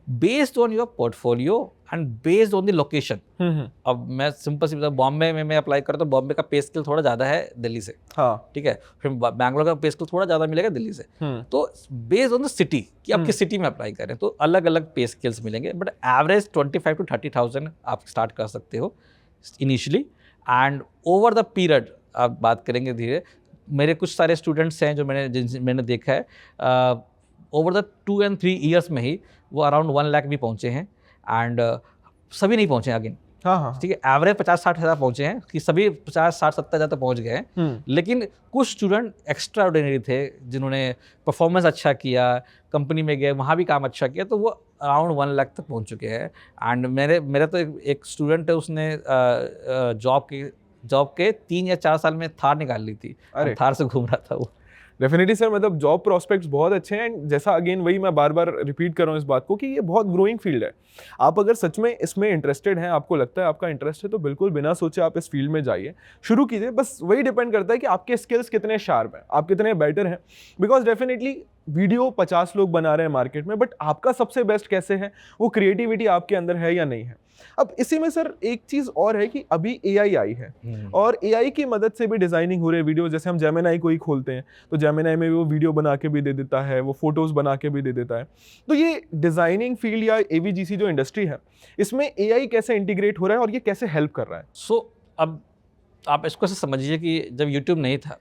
Based on your portfolio and based on the location. अब मैं सिंपल सी बॉम्बे में मैं अप्लाई करता हूँ, बॉम्बे का पे स्केल थोड़ा ज़्यादा है दिल्ली से, हाँ ठीक है। फिर बैंगलोर का पे स्केल थोड़ा ज़्यादा मिलेगा दिल्ली से। तो बेस्ड ऑन द सिटी कि आप किस सिटी में अप्लाई करें, तो अलग अलग पे स्केल्स मिलेंगे, बट एवरेज 25,000 to 30,000 आप स्टार्ट कर सकते हो initially. And over the period आप बात करेंगे धीरे, मेरे कुछ सारे स्टूडेंट्स हैं जो मैंने देखा है ओवर द 2 and 3 ईयर्स में ही वो अराउंड 1 लाख भी पहुंचे हैं। एंड सभी नहीं पहुंचे अगेन, हाँ ठीक है। एवरेज 50-60 हज़ार पहुंचे हैं कि सभी 50-60-70 हज़ार तक पहुंच गए हैं। लेकिन कुछ स्टूडेंट एक्स्ट्रा ऑर्डिनरी थे जिन्होंने परफॉर्मेंस अच्छा किया, कंपनी में गए वहाँ भी काम अच्छा किया, तो वो अराउंड 1 लाख तक पहुंच चुके हैं। एंड मेरा तो एक स्टूडेंट है, उसने जॉब के 3 या 4 साल में थार निकाल ली थी, थार से घूम रहा था वो। डेफिनेटली सर, मतलब जॉब प्रोस्पेक्ट्स बहुत अच्छे हैं। एंड जैसा अगेन वही मैं बार बार रिपीट कर रहा हूँ इस बात को कि ये बहुत ग्रोइंग फील्ड है। आप अगर सच में इसमें इंटरेस्टेड हैं, आपको लगता है आपका इंटरेस्ट है, तो बिल्कुल बिना सोचे आप इस फील्ड में जाइए, शुरू कीजिए। बस वही डिपेंड करता है कि आपके स्किल्स कितने शार्प हैं, आप कितने बेटर हैं। बिकॉज डेफिनेटली वीडियो 50 लोग बना रहे हैं मार्केट में, बट आपका सबसे बेस्ट कैसे है, वो क्रिएटिविटी आपके अंदर है या नहीं है। अब इसी में सर एक चीज और है कि अभी एआई आई है और एआई की मदद से भी डिजाइनिंग हो रही है वीडियो। जैसे हम जेमिनाई को ही खोलते हैं तो जेमिनाई में वो वीडियो बना के भी दे देता है, वो फोटोज बना के भी दे देता है। तो ये डिजाइनिंग फील्ड या एवीजीसी जो इंडस्ट्री है, इसमें एआई कैसे इंटीग्रेट हो रहा है और ये कैसे हेल्प कर रहा है? अब आप इसको ऐसे समझिए कि जब यूट्यूब नहीं था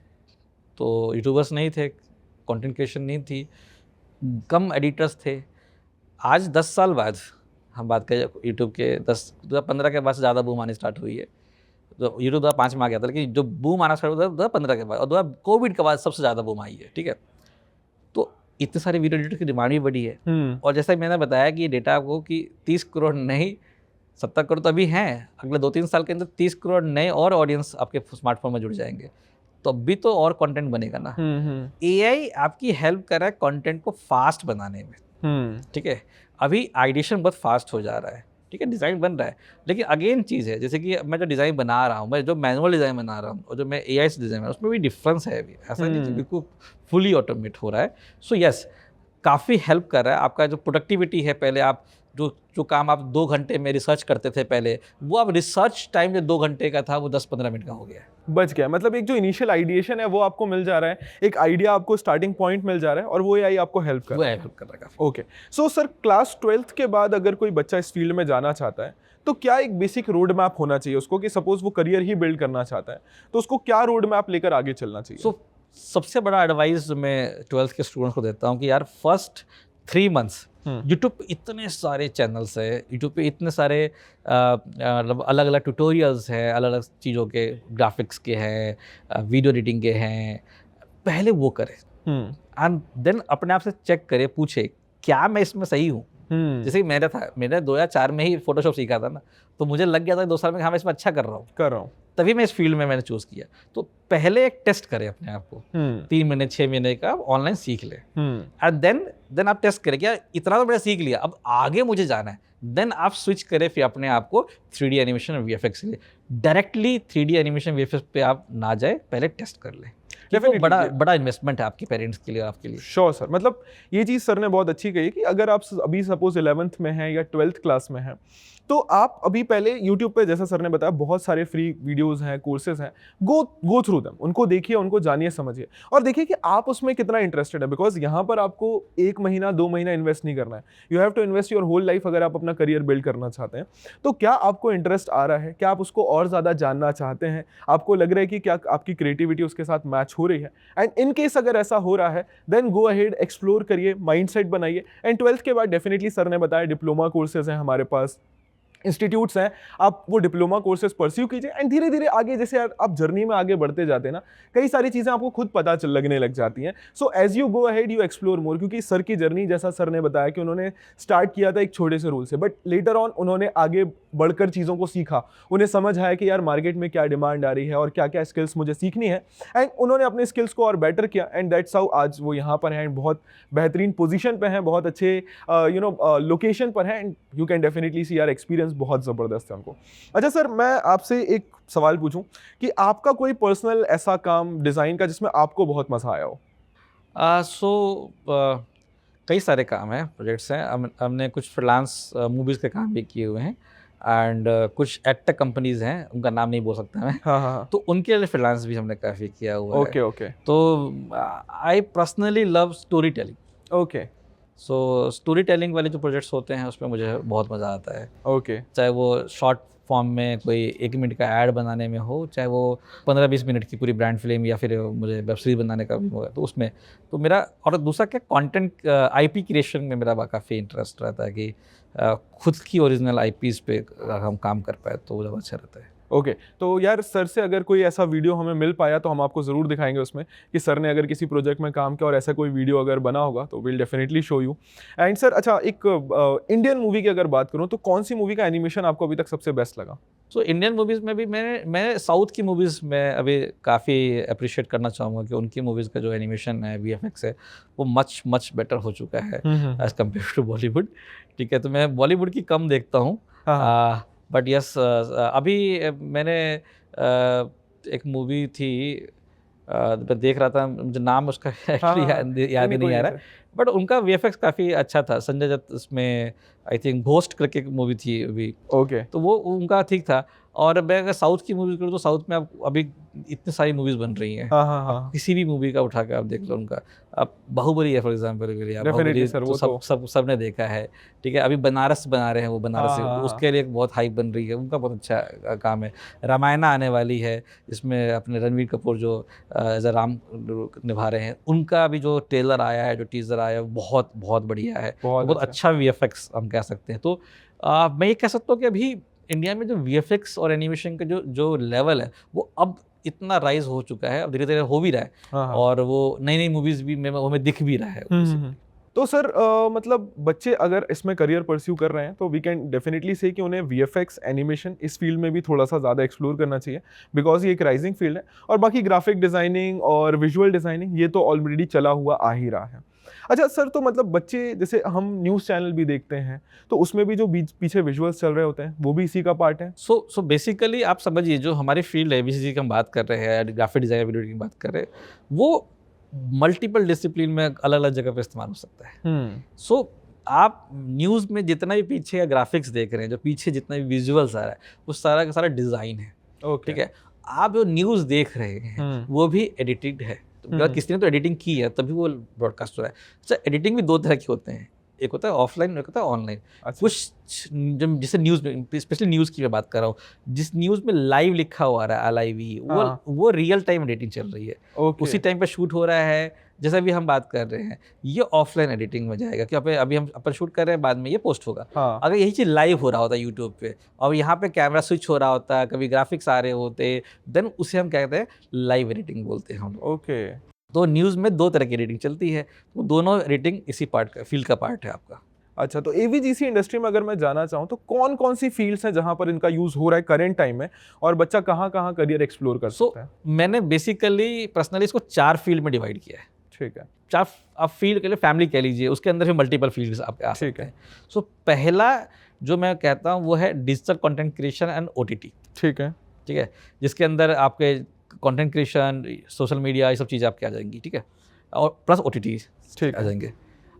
तो यूट्यूबर्स नहीं थे, कंटेंट क्रिएशन नहीं थी, कम एडिटर्स थे। आज 10 साल बाद हम बात करें यूट्यूब के 2015 के बाद से ज़्यादा बूम आनी स्टार्ट हुई है। तो यूट्यूब 2005 में आ गया था, लेकिन जो बूम आना स्टार्ट हुआ था 2015 के बाद, और 2000 कोविड के बाद सबसे ज़्यादा बूम आई है। ठीक है, तो इतने सारे वीडियो एडिटर की डिमांड भी बढ़ी है। और जैसा मैंने बताया कि डेटा को कि 30 करोड़ नहीं 70 करोड़ तो अभी हैं, अगले 2-3 साल के अंदर 30 करोड़ नए और ऑडियंस आपके स्मार्टफोन में जुड़ जाएंगे, तो अभी तो और कंटेंट बनेगा ना। एआई आपकी हेल्प कर रहा है कंटेंट को फास्ट बनाने में। ठीक है, अभी आइडिएशन बहुत फास्ट हो जा रहा है, ठीक है, डिज़ाइन बन रहा है, लेकिन अगेन चीज़ है, जैसे कि मैं जो डिज़ाइन बना रहा हूँ, मैं जो मैनुअल डिज़ाइन बना रहा हूँ और जो मैं एआई से डिज़ाइन बना रहा हूँ, उसमें भी डिफरेंस है अभी। ऐसा नहीं है बिल्कुल फुली ऑटोमेट हो रहा है। सो यस, काफ़ी हेल्प कर रहा है। आपका जो प्रोडक्टिविटी है, पहले आप जो काम आप 2 घंटे में रिसर्च करते थे पहले, वो अब रिसर्च टाइम जो 2 घंटे का था वो 10-15 मिनट का हो गया है, बच गया। मतलब एक जो इनिशियल आइडिएशन है वो आपको मिल जा रहा है, एक आइडिया आपको स्टार्टिंग पॉइंट मिल जा रहा है और वो एआई आपको हेल्प कर वो रहा है। हेल्प कर रहा है काफ़ी। Okay, so sir class 12th के बाद अगर कोई बच्चा इस फील्ड में जाना चाहता है तो क्या एक बेसिक रोड मैप होना चाहिए उसको, कि सपोज वो करियर ही बिल्ड करना चाहता है तो उसको क्या रोड मैप लेकर आगे चलना चाहिए? सबसे बड़ा एडवाइस मैं 12th के स्टूडेंट्स को देता हूँ कि यार फर्स्ट 3 मंथ्स यूट्यूब पे इतने सारे चैनल्स है, यूट्यूब पे इतने सारे मतलब अलग अलग ट्यूटोरियल्स हैं, अलग अलग चीज़ों के, ग्राफिक्स के हैं, वीडियो एडिटिंग के हैं, पहले वो करें एंड देन अपने आप से चेक करे, पूछे क्या मैं इसमें सही हूँ। जैसे कि मैंने 2004 में ही फोटोशॉप सीखा था ना, तो मुझे लग गया था 2 साल में हाँ मैं इसमें अच्छा कर रहा हूँ, तभी मैं इस फील्ड में मैंने चूज़ किया। तो पहले एक टेस्ट करें अपने आप को, 3 महीने 6 महीने का ऑनलाइन सीख ले एंड देन आप टेस्ट करें क्या इतना तो मैंने सीख लिया, अब आगे मुझे जाना है, देन आप स्विच करें फिर अपने आप को 3D एनिमेशन और वीएफएक्स के लिए। डायरेक्टली 3D एनिमेशन वीएफएक्स पे आप ना जाए, पहले टेस्ट कर लें। बड़ा इन्वेस्टमेंट है आपके पेरेंट्स के लिए और आपके लिए। श्योर सर, मतलब ये चीज़ सर ने बहुत अच्छी कही कि अगर आप अभी सपोज 11th में हैं या 12th क्लास में हैं तो आप अभी पहले यूट्यूब पे, जैसा सर ने बताया, बहुत सारे फ्री वीडियोस हैं, कोर्सेज हैं, गो थ्रू देम, उनको देखिए, उनको जानिए, समझिए और देखिए कि आप उसमें कितना इंटरेस्टेड है। बिकॉज यहाँ पर आपको 1 महीना 2 महीना इन्वेस्ट नहीं करना है, you have to invest your whole life अगर आप अपना करियर बिल्ड करना चाहते हैं। तो क्या आपको इंटरेस्ट आ रहा है, क्या आप उसको और ज़्यादा जानना चाहते हैं, आपको लग रहा है कि क्या आपकी क्रिएटिविटी उसके साथ मैच हो रही है, एंड इन केस अगर ऐसा हो रहा है देन गो अहेड, एक्सप्लोर करिए, माइंडसेट बनाइए। एंड 12th के बाद डेफिनेटली सर ने बताया डिप्लोमा कोर्सेज हैं हमारे पास, इंस्टीट्यूट्स हैं, आप वो डिप्लोमा कोर्सेज परस्यू कीजिए एंड धीरे धीरे आगे जैसे आप जर्नी में आगे बढ़ते जाते हैं ना, कई सारी चीज़ें आपको खुद पता लगने लग जाती हैं। So as you go ahead you explore more, क्योंकि सर की जर्नी, जैसा सर ने बताया कि उन्होंने स्टार्ट किया था एक छोटे से रूल से, बट लेटर ऑन उन्होंने आगे बढ़कर चीज़ों को सीखा, उन्हें समझ आया कि यार मार्केट में क्या डिमांड आ रही है और क्या क्या स्किल्स मुझे सीखनी है, एंड उन्होंने अपने स्किल्स को और बेटर किया एंड दैट्स हाउ आज वो यहाँ पर हैं एंड बहुत बेहतरीन पोजीशन पे हैं, बहुत अच्छे लोकेशन पर हैं एंड यू कैन डेफिनेटली सी यार एक्सपीरियंस बहुत ज़बरदस्त है उनको। अच्छा सर, मैं आपसे एक सवाल पूछूं कि आपका कोई पर्सनल ऐसा काम डिज़ाइन का जिसमें आपको बहुत मज़ा आया हो? कई सारे काम हैं, प्रोजेक्ट्स हैं। हमने कुछ फ्रीलांस मूवीज़ के काम भी किए हुए हैं एंड कुछ एडटेक कंपनीज़ हैं, उनका नाम नहीं बोल सकता मैं। हाँ। तो उनके लिए फ्रीलांस भी हमने काफ़ी किया हुआ है। ओके। तो I personally love story telling. Okay. So story telling वाले जो प्रोजेक्ट्स होते हैं उसमें मुझे बहुत मज़ा आता है। ओके। चाहे वो शॉर्ट फॉर्म में कोई 1 मिनट का ऐड बनाने में हो, चाहे वो 15-20 मिनट की पूरी ब्रांड फिल्म या फिर मुझे वेब सीरीज बनाने का भी हो, तो उसमें तो मेरा, और दूसरा क्या, कंटेंट आईपी क्रिएशन में मेरा काफ़ी इंटरेस्ट रहता है कि खुद की ओरिजिनल आईपीज़ पे अगर हम काम कर पाए तो वो ज़्यादा अच्छा रहता है। ओके, तो यार सर से अगर कोई ऐसा वीडियो हमें मिल पाया तो हम आपको ज़रूर दिखाएंगे उसमें कि सर ने अगर किसी प्रोजेक्ट में काम किया और ऐसा कोई वीडियो अगर बना होगा तो will definitely show you. And sir, अच्छा, एक इंडियन मूवी की अगर बात करूँ तो कौन सी मूवी का एनिमेशन आपको अभी तक सबसे बेस्ट लगा? सो इंडियन मूवीज़ में भी मैंने साउथ की मूवीज़ में अभी काफ़ी अप्रिशिएट करना चाहूँगा कि उनकी मूवीज़ का जो एनिमेशन है, वीएफएक्स है, वो मच बेटर हो चुका है एज़ कम्पेयर टू बॉलीवुड। ठीक है, तो मैं बॉलीवुड की कम देखता हूँ, बट यस, अभी मैंने एक मूवी थी मैं देख रहा था, मुझे नाम उसका एक्चुअली याद नहीं, नहीं कोई आ नहीं रहा है, बट उनका वीएफएक्स काफ़ी अच्छा था। संजय दत्त उसमें आई थिंक घोस्ट करके मूवी थी अभी, ओके। तो वो उनका ठीक था। और मैं अगर साउथ की मूवीज़ करूँ तो साउथ में अब अभी इतनी सारी मूवीज़ बन रही हैं। हाँ, हाँ, आप हाँ। किसी भी मूवी का उठा के आप देख लो उनका। आप बाहुबली है फॉर एग्ज़ाम्पल के लिए, आप डेफिनिटली बाहुबली सर, तो वो सब तो सब सबने देखा है, ठीक है? अभी बनारस बना रहे हैं वो, बनारस हाँ, से हाँ, हाँ। उसके लिए एक बहुत हाइप बन रही है, उनका बहुत अच्छा काम है। रामायणा आने वाली है, जिसमें अपने रणवीर कपूर जो एज़ अ राम निभा रहे हैं, उनका भी जो ट्रेलर आया है, जो टीज़र आया है, वो बहुत बहुत बढ़िया है। तो बहुत बहुत अच्छा। अच्छा वीएफएक्स हम कह सकते हैं। तो मैं ये कह सकता हूँ कि अभी इंडिया में जो वीएफएक्स और एनिमेशन का जो जो लेवल है, वो अब इतना राइज़ हो चुका है, अब धीरे-धीरे हो भी रहा है, हाँ, हाँ। और वो नई-नई मूवीज़ भी में हमें दिख भी रहा है बेसिकली। तो सर मतलब बच्चे अगर इसमें करियर परस्यू कर रहे हैं तो वी कैन डेफिनेटली से कि उन्हें वीएफएक्स एनिमेशन इस फील्ड में भी थोड़ा सा ज़्यादा एक्सप्लोर करना चाहिए, बिकॉज ये एक राइजिंग फील्ड है। और बाकी ग्राफिक डिज़ाइनिंग और विजुअल डिज़ाइनिंग ये तो ऑलरेडी चला हुआ आ ही रहा है। अच्छा सर, तो मतलब बच्चे जैसे हम न्यूज़ चैनल भी देखते हैं तो उसमें भी जो बीच पीछे विजुअल्स चल रहे होते हैं वो भी इसी का पार्ट है। सो बेसिकली आप समझिए, जो हमारी फील्ड है बीसीसी की हम बात कर रहे हैं, ग्राफिक डिज़ाइन वीडियो की बात कर रहे हैं, वो मल्टीपल डिसिप्लिन में अलग-अलग जगह पे इस्तेमाल हो सकता है। सो आप न्यूज़ में जितना भी पीछे का ग्राफिक्स देख रहे हैं, जो पीछे जितना भी विजुअल्स आ रहा है, वो सारा का सारा डिज़ाइन है, ओके। ठीक है? आप जो न्यूज़ देख रहे हैं, वो भी एडिटेड है। तो अगर किसी ने तो एडिटिंग की है, तभी वो ब्रॉडकास्ट हो रहा है। अच्छा, एडिटिंग भी 2 तरह के होते हैं, एक होता है ऑफलाइन, एक होता है ऑनलाइन। अच्छा। कुछ जब जैसे न्यूज़ में, स्पेशली न्यूज़ की मैं बात कर रहा हूँ, जिस न्यूज़ में लाइव लिखा हुआ आ रहा है, एलआईवी, हाँ। वो रियल टाइम एडिटिंग चल रही है। ओके। उसी टाइम पे शूट हो रहा है, जैसा भी हम बात कर रहे हैं, ये ऑफलाइन एडिटिंग में जाएगा कि अभी हम अपन शूट कर रहे हैं, बाद में ये पोस्ट होगा। हाँ। अगर यही चीज़ लाइव हो रहा होता है यूट्यूब पे, और यहाँ पे कैमरा स्विच हो रहा होता है, कभी ग्राफिक्स आ रहे होते, देन उसे हम क्या कहते हैं, लाइव एडिटिंग बोलते हैं हम लोग। ओके। तो न्यूज़ में 2 तरह की एडिटिंग चलती है, वो दोनों एडिटिंग इसी पार्ट का, फील्ड का पार्ट है आपका। अच्छा, तो एवीजीसी इंडस्ट्री में अगर मैं जाना चाहूँ तो कौन-कौन सी फील्ड्स हैं जहाँ पर इनका यूज़ हो रहा है करंट टाइम में, और बच्चा कहाँ-कहाँ करियर एक्सप्लोर कर सो सकता है? मैंने बेसिकली पर्सनली इसको 4 फील्ड में डिवाइड किया है। ठीक है। 4 आप फील्ड के लिए फैमिली कह लीजिए, उसके अंदर भी मल्टीपल फील्ड्स आप आ ठीक सकते है। हैं। सो पहला जो मैं कहता हूँ वो है digital content creation and OTT, ठीक है। ठीक है? जिसके अंदर आपके कंटेंट क्रिएशन, सोशल मीडिया, ये सब चीज़ें आपकी आ जाएँगी, ठीक है? और प्लस ओटीटी ठीक आ है। जाएँगे।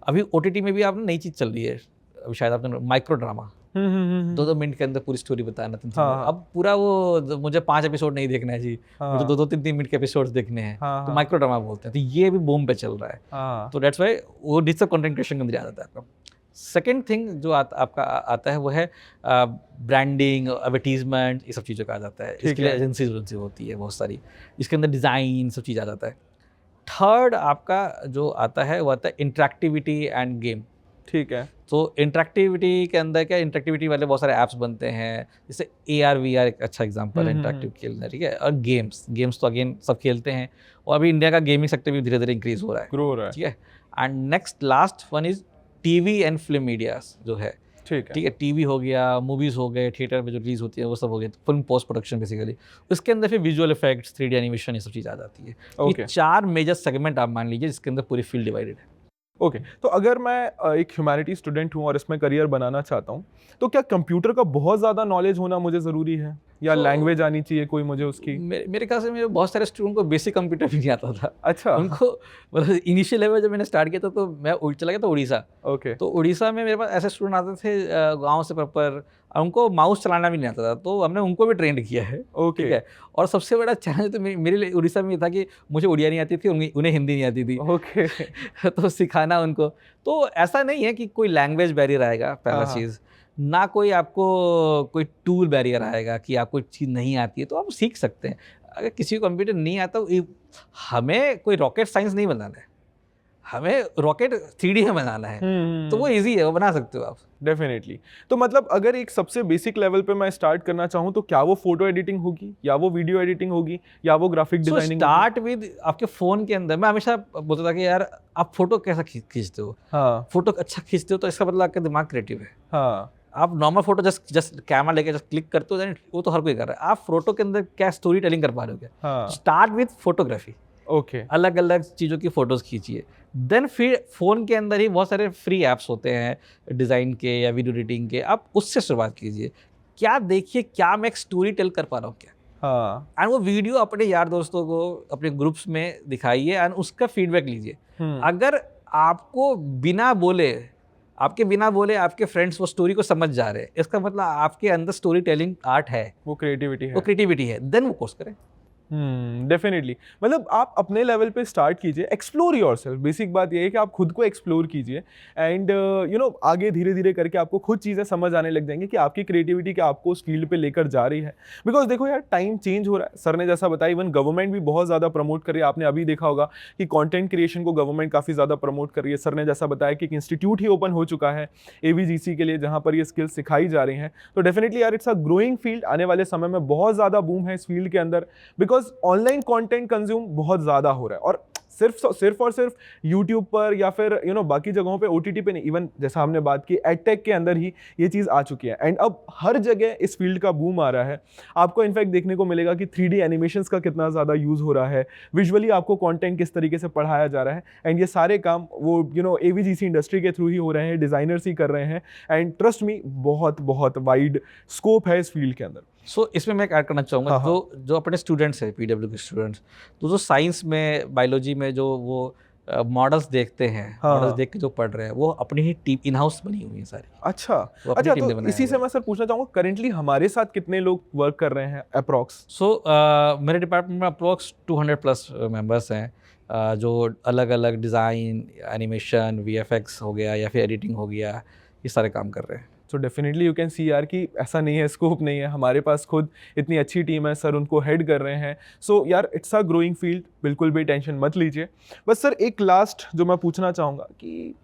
अभी ओटीटी में भी आप नई चीज़ चल रही है, अभी शायद आपने माइक्रो ड्रामा, हुँ। 2-2 मिनट के अंदर पूरी स्टोरी बताना, 3-3 हाँ, मिनट। हाँ। अब पूरा वो मुझे 5 एपिसोड नहीं देखना है जी, हाँ। मुझे 2-2 3-3 मिनट के एपिसोड्स देखने हैं, हाँ, तो हाँ। माइक्रो ड्रामा बोलते हैं। तो ये भी बूम पे चल रहा है। हाँ। तो दैट्स व्हाई वो डिजिटल कंटेंट क्रिएशन के अंदर आ जाता है आपका। सेकंड थिंग जो आपका आता है वो है ब्रांडिंग, एडवर्टाइजमेंट, ये सब चीज़ों का आ जाता है। ठीक इसके लिए है। एजेंसीज होती है बहुत सारी, इसके अंदर डिज़ाइन सब चीज़ आ जाता है। थर्ड आपका जो आता है वो आता है इंटरैक्टिविटी एंड गेम। ठीक है। तो इंटरैक्टिविटी के अंदर क्या, इंटरैक्टिविटी वाले बहुत सारे ऐप्स बनते हैं, जैसे AR VR एक अच्छा एग्जांपल है इंटरैक्टिव खेलना, ठीक है? और गेम्स तो अगेन सब खेलते हैं, और अभी इंडिया का गेमिंग सेक्टर भी धीरे-धीरे इंक्रीज हो रहा है, ग्रो हो रहा है। ठीक है? And next last one is TV and film medias जो है, ठीक है। ठीक है? टीवी हो गया, मूवीज़ हो गए, थिएटर में जो रिलीज़ होती है वो सब हो गया, फिल्म पोस्ट प्रोडक्शन बेसिकली। उसके अंदर फिर विजुअल इफेक्ट्स, 3D एनिमेशन, ये सब चीज़ आ जाती है। तो ओके। ये 4 मेजर सेगमेंट आप मान लीजिए जिसके अंदर पूरी फील्ड डिवाइडेड है। ओके, तो अगर मैं एक ह्यूमैनिटी स्टूडेंट हूँ और इसमें करियर बनाना चाहता हूँ, तो क्या कंप्यूटर का बहुत ज़्यादा नॉलेज होना मुझे ज़रूरी है, या So, लैंग्वेज आनी चाहिए कोई मुझे उसकी? मेरे ख्याल से मेरे बहुत सारे स्टूडेंट को बेसिक कंप्यूटर भी नहीं आता था। अच्छा। उनको मतलब इनिशियल लेवल जब मैंने स्टार्ट किया था तो मैं चला गया था उड़ीसा। ओके। तो उड़ीसा में मेरे पास ऐसे स्टूडेंट आते थे गाँव से प्रॉपर, उनको माउस चलाना भी नहीं आता था, तो हमने उनको भी ट्रेंड किया है, ओके। ठीक है? और सबसे बड़ा चैलेंज तो मेरे लिए उड़ीसा में ये था कि मुझे उड़िया नहीं आती थी, उन्हें हिंदी नहीं आती थी। ओके। तो सिखाना उनको, तो ऐसा नहीं है कि कोई लैंग्वेज बैरियर आएगा, पहला हाँ, हाँ। चीज़। ना कोई आपको कोई टूल बैरियर आएगा कि आपको चीज़ नहीं आती है तो आप सीख सकते हैं। अगर किसी को कंप्यूटर नहीं आता, हमें कोई रॉकेट साइंस नहीं बनाना है, हमें रॉकेट 3D में बनाना है, तो वो ईज़ी है, वो बना सकते हो आप। डेफिनेटली। तो मतलब अगर एक सबसे बेसिक लेवल पे मैं स्टार्ट करना चाहूँ तो क्या वो फोटो एडिटिंग होगी, या वो वीडियो एडिटिंग होगी, या वो graphic so designing? Start with आपके फ़ोन के अंदर। मैं हमेशा बोलता था कि यार आप फ़ोटो कैसा खींचते हो? हाँ। फ़ोटो अच्छा खींचते हो तो इसका मतलब आपका दिमाग क्रिएटिव है। हाँ। आप नॉर्मल फोटो जस्ट कैमरा लेके जस्ट क्लिक करते हो, देन वो तो हर कोई कर रहा है। आप फोटो के अंदर क्या स्टोरी टेलिंग कर पा रहे हो क्या? हाँ। Start with photography, okay. अलग अलग चीज़ों की फोटोज़ खींचिए। देन फिर फ़ोन के अंदर ही बहुत सारे फ्री ऐप्स होते हैं डिज़ाइन के या वीडियो एडिटिंग के, आप उससे शुरुआत कीजिए। क्या देखिए, क्या मैं एक स्टोरी टेल कर पा रहा हूँ क्या? हाँ। एंड वो वीडियो अपने यार दोस्तों को अपने ग्रुप्स में दिखाइए एंड उसका फीडबैक लीजिए। अगर आपको आपके बिना बोले आपके फ्रेंड्स वो स्टोरी को समझ जा रहे हैं, इसका मतलब आपके अंदर स्टोरी टेलिंग आर्ट है, वो क्रिएटिविटी वो क्रिएटिविटी है, देन वो कोर्स करें। डेफिनेटली, मतलब आप अपने लेवल पे स्टार्ट कीजिए, एक्सप्लोर योरसेल्फ। बेसिक बात ये है कि आप खुद को एक्सप्लोर कीजिए एंड आगे धीरे धीरे करके आपको खुद चीज़ें समझ आने लग जाएंगी कि आपकी क्रिएटिविटी क्या आपको उस फील्ड पे लेकर जा रही है। बिकॉज देखो यार, टाइम चेंज हो रहा है। सर ने जैसा बताया, इवन गवर्नमेंट भी बहुत ज़्यादा प्रमोट कर रही है। आपने अभी देखा होगा कि कॉन्टेंट क्रिएशन को गवर्नमेंट काफ़ी ज़्यादा प्रमोट कर रही है। सर ने जैसा बताया कि एक इंस्टीट्यूट ही ओपन हो चुका है AVGC के लिए, जहाँ पर ये स्किल्स सिखाई जा रही हैं। तो डेफिनेटली यार, इट्स अ ग्रोइंग फील्ड। आने वाले समय में बहुत ज़्यादा बूम है इस फील्ड के अंदर, बिकॉज ऑनलाइन कंटेंट कंज्यूम बहुत ज़्यादा हो रहा है। और सिर्फ और सिर्फ यूट्यूब पर या फिर बाकी जगहों पे, OTT पे नहीं, इवन जैसा हमने बात की एडटेक के अंदर ही ये चीज़ आ चुकी है। एंड अब हर जगह इस फील्ड का बूम आ रहा है। आपको इनफैक्ट देखने को मिलेगा कि 3D एनिमेशंस का कितना ज़्यादा यूज़ हो रहा है, विजुअली आपको कंटेंट किस तरीके से पढ़ाया जा रहा है। एंड ये सारे काम वो AVGC इंडस्ट्री के थ्रू ही हो रहे हैं, डिज़ाइनर्स ही कर रहे हैं। एंड ट्रस्ट मी, बहुत बहुत वाइड स्कोप है इस फील्ड के अंदर। सो इसमें मैं ऐड करना चाहूँगा, जो अपने स्टूडेंट्स हैं, PW के स्टूडेंट्स, तो जो साइंस में, बायोलॉजी में जो वो मॉडल्स देखते हैं, मॉडल्स देख के जो पढ़ रहे हैं, वो अपनी ही टीम इन हाउस बनी हुई है सारी। अच्छा, टीम तो इसी से मैं सर पूछना चाहूँगा, करेंटली हमारे साथ कितने लोग वर्क कर रहे हैं अप्रॉक्स? मेरे डिपार्टमेंट में अप्रॉक्स 200+ मेंबर्स हैं, जो अलग अलग डिज़ाइन, एनिमेशन, VFX हो गया या फिर एडिटिंग हो गया, ये सारे काम कर रहे हैं। So definitely you can see यार कि ऐसा नहीं है, स्कोप नहीं है। हमारे पास खुद इतनी अच्छी टीम है, सर उनको हेड कर रहे हैं। सो यार, इट्स अ ग्रोइंग फील्ड, बिल्कुल भी टेंशन मत लीजिए। बस सर एक लास्ट जो मैं पूछना चाहूँगा कि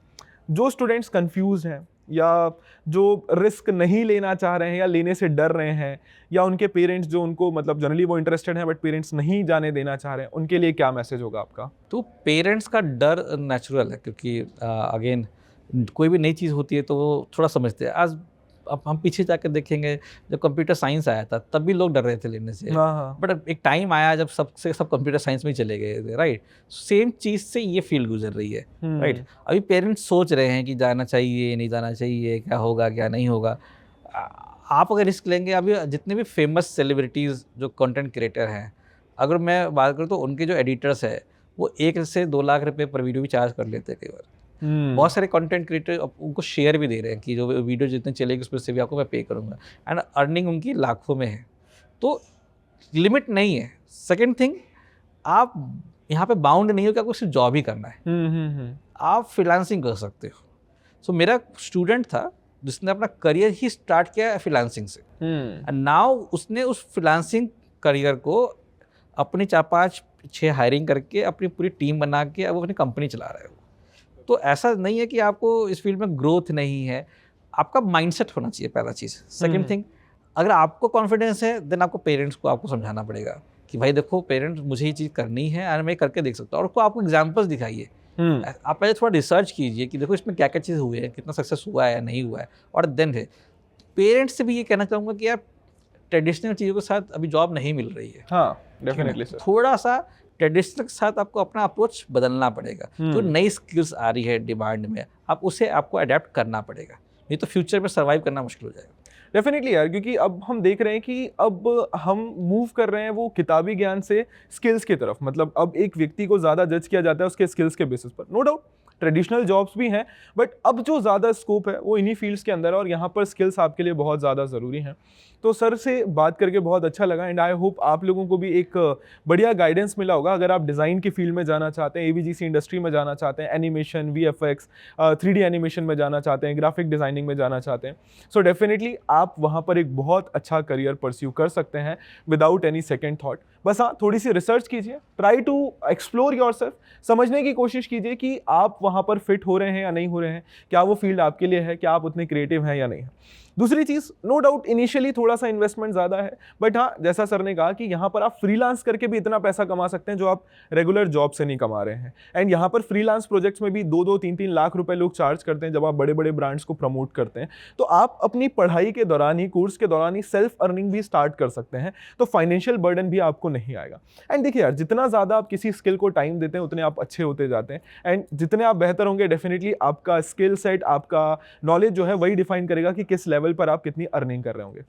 जो स्टूडेंट्स कंफ्यूज हैं या जो रिस्क नहीं लेना चाह रहे हैं या लेने से डर रहे हैं, या उनके पेरेंट्स जो उनको मतलब जनरली वो इंटरेस्टेड हैं बट पेरेंट्स नहीं जाने देना चाह रहे हैं, उनके लिए क्या मैसेज होगा आपका? तो पेरेंट्स का डर नेचुरल है, क्योंकि अगेन कोई भी नई चीज़ होती है तो वो थोड़ा समझते हैं। आज अब हम पीछे जाकर देखेंगे, जब कंप्यूटर साइंस आया था तब भी लोग डर रहे थे लेने से, बट एक टाइम आया जब सब कंप्यूटर साइंस में ही चले गए थे, राइट। सेम चीज़ से ये फील्ड गुजर रही है, राइट। अभी पेरेंट्स सोच रहे हैं कि जाना चाहिए नहीं जाना चाहिए, क्या होगा क्या नहीं होगा। आप अगर रिस्क लेंगे, अभी जितने भी फेमस सेलिब्रिटीज़ जो कंटेंट क्रिएटर हैं, अगर मैं बात करूँ तो उनके जो एडिटर्स है वो 1 से 2 लाख रुपए पर वीडियो भी चार्ज कर लेते हैं कई बार। बहुत सारे कंटेंट क्रिएटर उनको शेयर भी दे रहे हैं कि जो वीडियो जितने चलेगी उसमें से भी आपको मैं पे करूँगा, एंड अर्निंग उनकी लाखों में है। तो लिमिट नहीं है। सेकंड थिंग, आप यहाँ पे बाउंड नहीं हो कि आपको सिर्फ जॉब ही करना है, आप फ्रीलांसिंग कर सकते हो। सो मेरा स्टूडेंट था जिसने अपना करियर ही स्टार्ट किया फ्रीलांसिंग से, एंड नाउ उसने उस फ्रीलांसिंग करियर को अपनी 4-5-6 हायरिंग करके अपनी पूरी टीम बना के अब वो अपनी कंपनी चला रहा है। तो ऐसा नहीं है कि आपको इस फील्ड में ग्रोथ नहीं है, आपका माइंडसेट होना चाहिए पहला चीज़। सेकंड थिंग, अगर आपको कॉन्फिडेंस है देन आपको पेरेंट्स को आपको समझाना पड़ेगा कि भाई देखो पेरेंट्स, मुझे ये चीज़ करनी है और मैं करके देख सकता हूँ, और उसको आपको एग्जाम्पल्स दिखाइए। आप पहले थोड़ा रिसर्च कीजिए कि देखो इसमें क्या क्या चीज़ हुई है, कितना सक्सेस हुआ है या नहीं हुआ है, और देन है पेरेंट्स से भी ये कहना चाहूँगा कि यार ट्रेडिशनल चीज़ों के साथ अभी जॉब नहीं मिल रही है। हाँ, डेफिनेटली सर। थोड़ा सा ट्रेडिशनल के साथ आपको अपना अप्रोच बदलना पड़ेगा। तो नई स्किल्स आ रही है डिमांड में, आप उसे आपको अडेप्ट करना पड़ेगा, नहीं तो फ्यूचर में सर्वाइव करना मुश्किल हो जाएगा। डेफिनेटली यार, क्योंकि अब हम देख रहे हैं कि अब हम मूव कर रहे हैं वो किताबी ज्ञान से स्किल्स की तरफ। मतलब अब एक व्यक्ति को ज़्यादा जज किया जाता है उसके स्किल्स के बेसिस पर। नो डाउट ट्रेडिशनल जॉब्स भी हैं, बट अब जो ज़्यादा स्कोप है वो इन्हीं फील्ड्स के अंदर है, और यहाँ पर स्किल्स आपके लिए बहुत ज़्यादा ज़रूरी हैं। तो सर से बात करके बहुत अच्छा लगा, एंड आई होप आप लोगों को भी एक बढ़िया गाइडेंस मिला होगा। अगर आप डिज़ाइन की फील्ड में जाना चाहते हैं, AVGC इंडस्ट्री में जाना चाहते हैं, एनिमेशन, VFX, 3D एनिमेशन में जाना चाहते हैं, ग्राफिक डिज़ाइनिंग में जाना चाहते हैं, सो डेफिनेटली आप वहाँ पर एक बहुत अच्छा करियर परस्यू कर सकते हैं विदाउट एनी सेकेंड थाट। बस हाँ, थोड़ी सी रिसर्च कीजिए, ट्राई टू एक्सप्लोर योरसेल्फ, समझने की कोशिश कीजिए कि आप वहाँ पर फिट हो रहे हैं या नहीं हो रहे हैं, क्या वो फील्ड आपके लिए है, क्या आप उतने क्रिएटिव हैं या नहीं है। दूसरी चीज़, नो डाउट इनिशियली थोड़ा सा इन्वेस्टमेंट ज़्यादा है, बट हाँ जैसा सर ने कहा कि यहाँ पर आप फ्रीलांस करके भी इतना पैसा कमा सकते हैं जो आप रेगुलर जॉब से नहीं कमा रहे हैं। एंड यहाँ पर फ्रीलांस प्रोजेक्ट्स में भी 2-2, 3-3 लाख रुपए लोग चार्ज करते हैं जब आप बड़े बड़े ब्रांड्स को प्रमोट करते हैं। तो आप अपनी पढ़ाई के दौरान ही, कोर्स के दौरान ही सेल्फ अर्निंग भी स्टार्ट कर सकते हैं, तो फाइनेंशियल बर्डन भी आपको नहीं आएगा। एंड देखिए यार, जितना ज़्यादा आप किसी स्किल को टाइम देते हैं उतने आप अच्छे होते जाते हैं, एंड जितने आप बेहतर होंगे डेफिनेटली आपका स्किल सेट, आपका नॉलेज जो है वही डिफाइन करेगा कि किस लेवल पर आप कितनी अर्निंग कर रहे होंगे।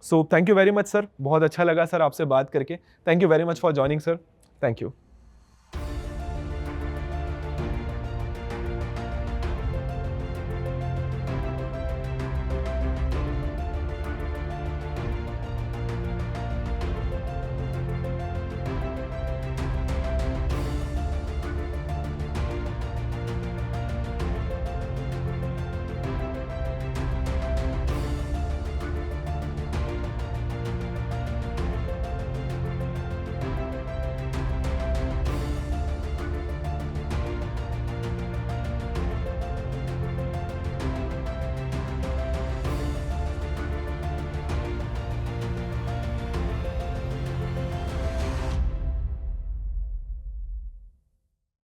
So thank you very much sir, बहुत अच्छा लगा सर आपसे बात करके. Thank you very much for joining sir. Thank you.